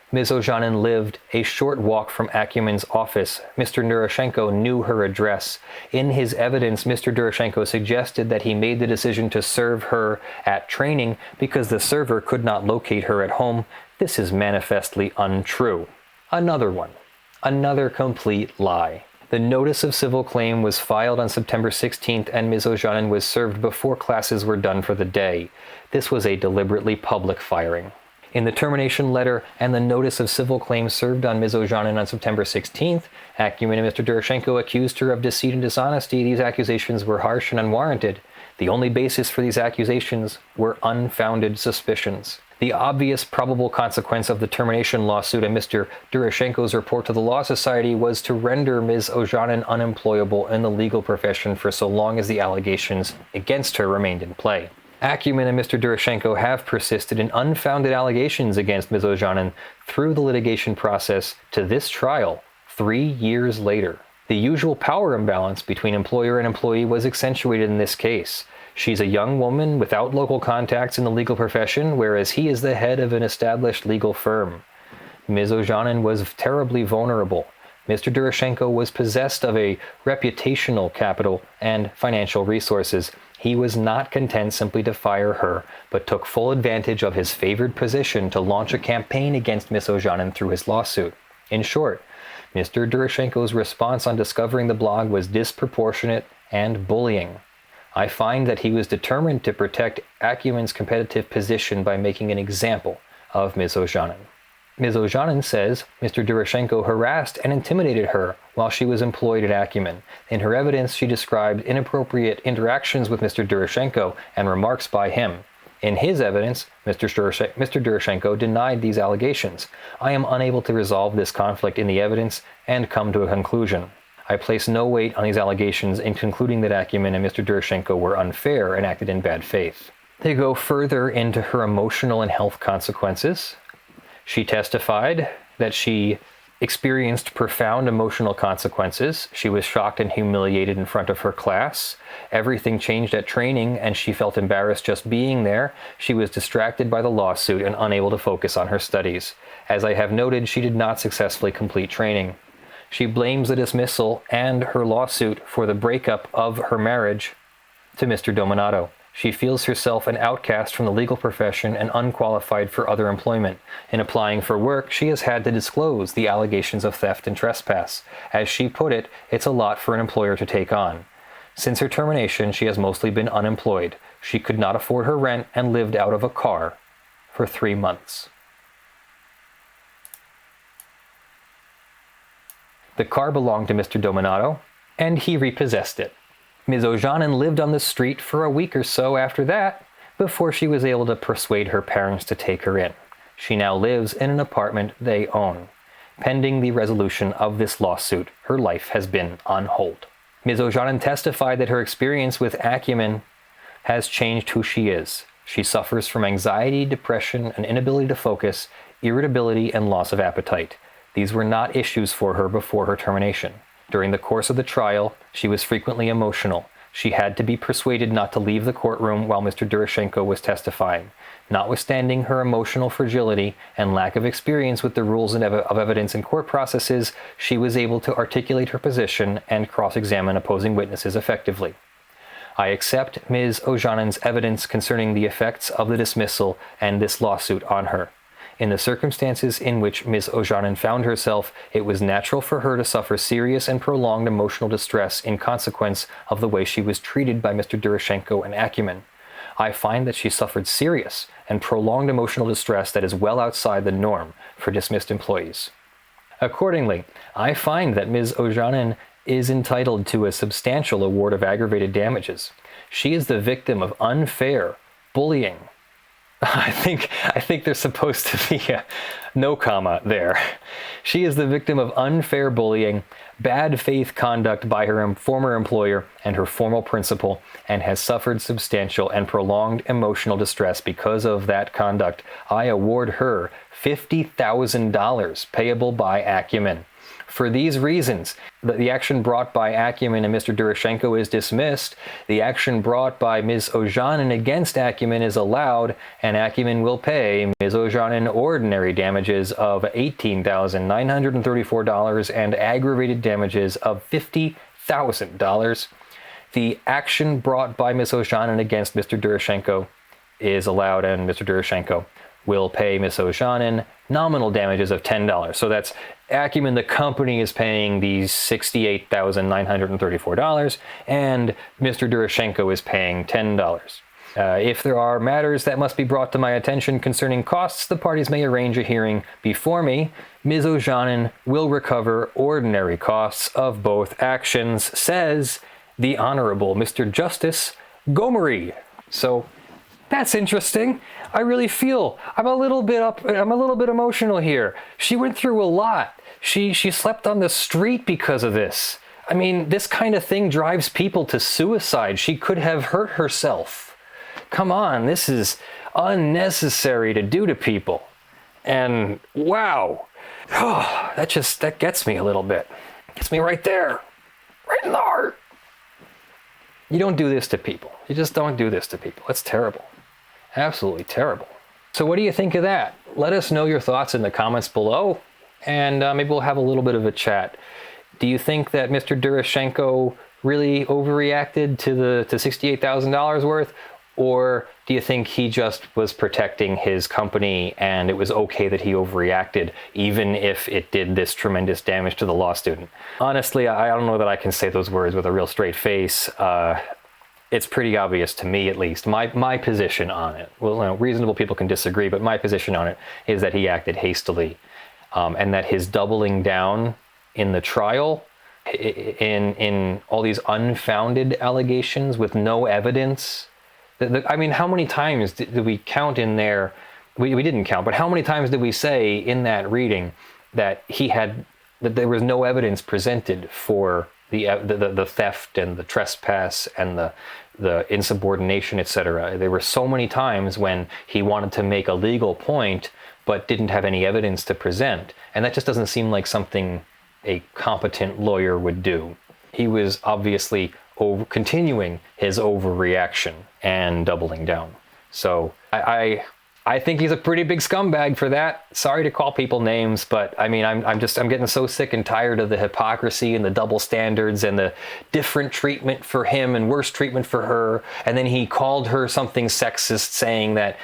Ms. Ojanen lived a short walk from Acumen's office. Mr. Durashenko knew her address. In his evidence, Mr. Durashenko suggested that he made the decision to serve her at training because the server could not locate her at home. This is manifestly untrue. Another complete lie. The notice of civil claim was filed on September 16th, and Ms. Ojanen was served before classes were done for the day. This was a deliberately public firing. In the termination letter and the notice of civil claim served on Ms. Ojanen on September 16th, Acumen and Mr. Doroshenko accused her of deceit and dishonesty. These accusations were harsh and unwarranted. The only basis for these accusations were unfounded suspicions. The obvious probable consequence of the termination lawsuit and Mr. Doroshenko's report to the Law Society was to render Ms. Ojanen unemployable in the legal profession for so long as the allegations against her remained in play. Acumen and Mr. Doroshenko have persisted in unfounded allegations against Ms. Ojanen through the litigation process to this trial 3 years later. The usual power imbalance between employer and employee was accentuated in this case. She's a young woman without local contacts in the legal profession, whereas he is the head of an established legal firm. Ms. Ojanen was terribly vulnerable. Mr. Doroshenko was possessed of a reputational capital and financial resources. He was not content simply to fire her, but took full advantage of his favored position to launch a campaign against Ms. Ojanen through his lawsuit. In short, Mr. Doroshenko's response on discovering the blog was disproportionate and bullying. I find that he was determined to protect Acumen's competitive position by making an example of Ms. Ojanen. Ms. Ojanen says Mr. Doroshenko harassed and intimidated her while she was employed at Acumen. In her evidence, she described inappropriate interactions with Mr. Doroshenko and remarks by him. In his evidence, Mr. Doroshenko denied these allegations. I am unable to resolve this conflict in the evidence and come to a conclusion. I place no weight on these allegations in concluding that Acumen and Mr. Doroshenko were unfair and acted in bad faith. They go further into her emotional and health consequences. She testified that she experienced profound emotional consequences. She was shocked and humiliated in front of her class. Everything changed at training, and she felt embarrassed just being there. She was distracted by the lawsuit and unable to focus on her studies. As I have noted, she did not successfully complete training. She blames the dismissal and her lawsuit for the breakup of her marriage to Mr. Dominato. She feels herself an outcast from the legal profession and unqualified for other employment. In applying for work, she has had to disclose the allegations of theft and trespass. As she put it, it's a lot for an employer to take on. Since her termination, she has mostly been unemployed. She could not afford her rent and lived out of a car for 3 months. The car belonged to Mr. Dominato, and he repossessed it. Ms. Ojanen lived on the street for a week or so after that, before she was able to persuade her parents to take her in. She now lives in an apartment they own. Pending the resolution of this lawsuit, her life has been on hold. Ms. Ojanen testified that her experience with Acumen has changed who she is. She suffers from anxiety, depression, an inability to focus, irritability, and loss of appetite. These were not issues for her before her termination. During the course of the trial, she was frequently emotional. She had to be persuaded not to leave the courtroom while Mr. Doroshenko was testifying. Notwithstanding her emotional fragility and lack of experience with the rules of evidence in court processes, she was able to articulate her position and cross-examine opposing witnesses effectively. I accept Ms. Ojanen's evidence concerning the effects of the dismissal and this lawsuit on her. In the circumstances in which Ms. Ojanen found herself, it was natural for her to suffer serious and prolonged emotional distress in consequence of the way she was treated by Mr. Doroshenko and Acumen. I find that she suffered serious and prolonged emotional distress that is well outside the norm for dismissed employees. Accordingly, I find that Ms. Ojanen is entitled to a substantial award of aggravated damages. She is the victim of unfair bullying. I think there's supposed to be a no comma there. She is the victim of unfair bullying, bad faith conduct by her former employer and her formal principal, and has suffered substantial and prolonged emotional distress because of that conduct. I award her $50,000 payable by Acumen. For these reasons, the action brought by Acumen and Mr. Doroshenko is dismissed. The action brought by Ms. Ojanen against Acumen is allowed, and Acumen will pay Ms. Ojanen ordinary damages of $18,934 and aggravated damages of $50,000. The action brought by Ms. Ojanen against Mr. Doroshenko is allowed, and Mr. Doroshenko will pay Miss Ojanen nominal damages of $10. So that's Acumen, the company, is paying these $68,934, and Mr. Durashenko is paying $10. If there are matters that must be brought to my attention concerning costs, the parties may arrange a hearing before me. Ms. Ojanen will recover ordinary costs of both actions, says the Honorable Mr. Justice Gomery. So that's interesting. I really feel I'm a little bit emotional here. She went through a lot. She slept on the street because of this. I mean, this kind of thing drives people to suicide. She could have hurt herself. Come on, this is unnecessary to do to people. And wow, that gets me a little bit. Gets me right there, right in the heart. You don't do this to people. You just don't do this to people. It's terrible. Absolutely terrible. So what do you think of that? Let us know your thoughts in the comments below, and maybe we'll have a little bit of a chat. Do you think that Mr. Durashenko really overreacted to the $68,000 worth? Or do you think he just was protecting his company and it was okay that he overreacted, even if it did this tremendous damage to the law student? Honestly, I don't know that I can say those words with a real straight face. It's pretty obvious to me, at least. My position on it, well, reasonable people can disagree, but my position on it is that he acted hastily, and that his doubling down in the trial, in all these unfounded allegations with no evidence. I mean, how many times did we count in there? We didn't count, but how many times did we say in that reading that that there was no evidence presented for the theft and the trespass and the insubordination, etc. There were so many times when he wanted to make a legal point but didn't have any evidence to present, and that just doesn't seem like something a competent lawyer would do. He was obviously continuing his overreaction and doubling down. So I think he's a pretty big scumbag for that. Sorry to call people names, but I mean, I'm getting so sick and tired of the hypocrisy and the double standards and the different treatment for him and worse treatment for her. And then he called her something sexist, saying that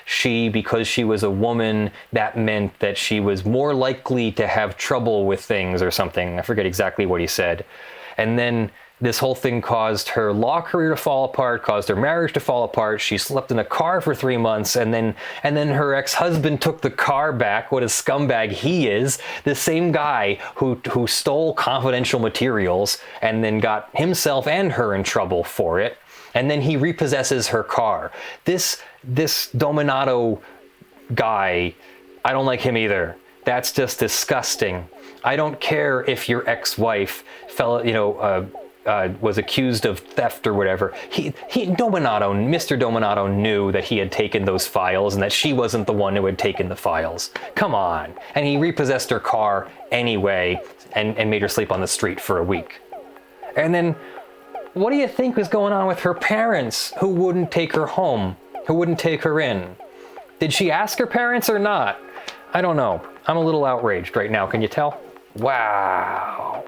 she, because she was a woman, that meant that she was more likely to have trouble with things or something. I forget exactly what he said. And then this whole thing caused her law career to fall apart, caused her marriage to fall apart. She slept in a car for 3 months, and then her ex-husband took the car back. What a scumbag he is. The same guy who stole confidential materials and then got himself and her in trouble for it. And then he repossesses her car. This Dominato guy, I don't like him either. That's just disgusting. I don't care if your ex-wife was accused of theft or whatever. Mr. Dominato knew that he had taken those files and that she wasn't the one who had taken the files. Come on. And he repossessed her car anyway and made her sleep on the street for a week. And then what do you think was going on with her parents who wouldn't take her home, who wouldn't take her in? Did she ask her parents or not? I don't know. I'm a little outraged right now. Can you tell? Wow.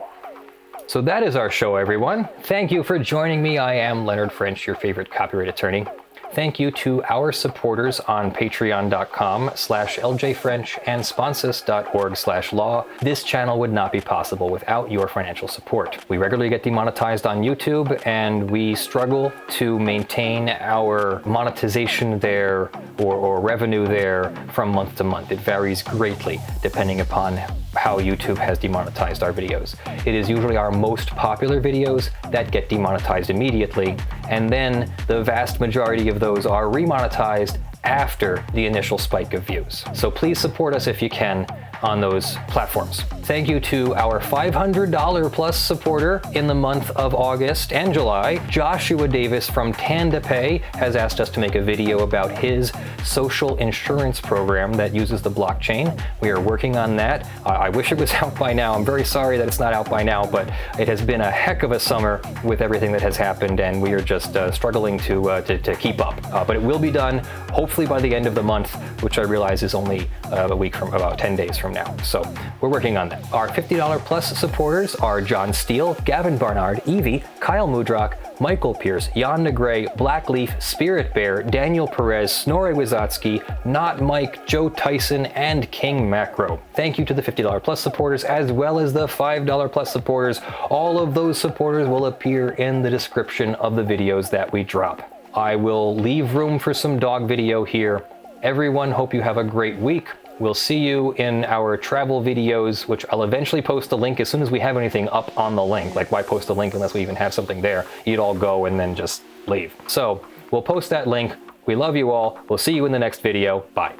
So that is our show, everyone. Thank you for joining me. I am Leonard French, your favorite copyright attorney. Thank you to our supporters on patreon.com/ljfrench and sponsus.org/law. This channel would not be possible without your financial support. We regularly get demonetized on YouTube, and we struggle to maintain our monetization there or revenue there from month to month. It varies greatly depending upon how YouTube has demonetized our videos. It is usually our most popular videos that get demonetized immediately, and then the vast majority of those are remonetized after the initial spike of views. So please support us if you can on those platforms. Thank you to our $500 plus supporter in the month of August and July. Joshua Davis from TandaPay has asked us to make a video about his social insurance program that uses the blockchain. We are working on that. I wish it was out by now. I'm very sorry that it's not out by now, but it has been a heck of a summer with everything that has happened, and we are just struggling to keep up. But it will be done hopefully by the end of the month, which I realize is only a week from about 10 days from now. So we're working on that. Our $50 plus supporters are John Steele, Gavin Barnard, Eevi, Kyle Mudrak, Michael Pearce, Jan Negrey, Blackleaf, Spirit Bear, Daniel Perez, Snorre Wisotzky, NotMike, Joe Tyson, and King Macro. Thank you to the $50 plus supporters as well as the $5 plus supporters. All of those supporters will appear in the description of the videos that we drop. I will leave room for some dog video here. Everyone, hope you have a great week. We'll see you in our travel videos, which I'll eventually post a link as soon as we have anything up on the link. Like, why post a link unless we even have something there? You'd all go and then just leave. So we'll post that link. We love you all. We'll see you in the next video. Bye.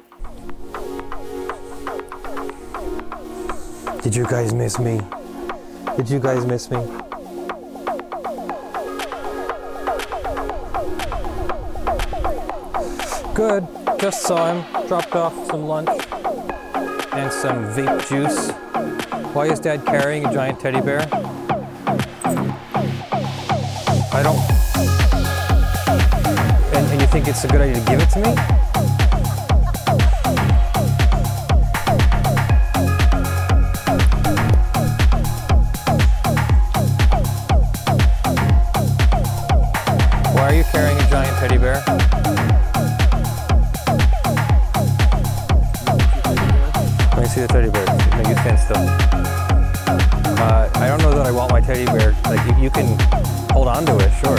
Did you guys miss me? Did you guys miss me? Good. Just saw him. Dropped off some lunch and some vape juice. Why is Dad carrying a giant teddy bear? I don't... And you think it's a good idea to give it to me? Why are you carrying a giant teddy bear? Let me see the teddy bear. No, you stand still. I don't know that I want my teddy bear. Like, you can hold on to it, sure.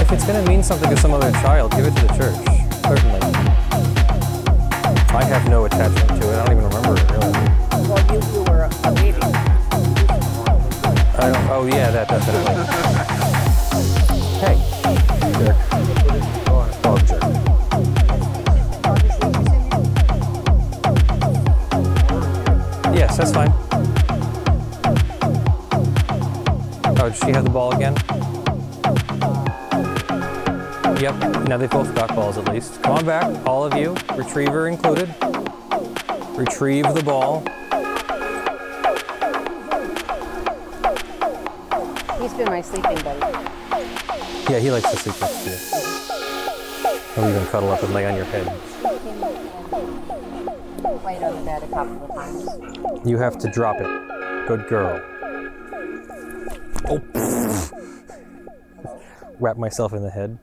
If it's gonna mean something to some other child, give it to the church. Certainly. I have no attachment to it. I don't even remember it, really. Well, you were a baby. I don't, oh yeah, that definitely. Hey, jerk. Dog jerk. Yes, that's fine. Oh, does she have the ball again? Yep, now they both got balls at least. Come on back, all of you, retriever included. Retrieve the ball. He's been my sleeping buddy. Yeah, he likes to sleep next to you. He'll even cuddle up and lay on your head. Played on the bed a couple of times. You have to drop it. Good girl. Oh. Wrap myself in the head.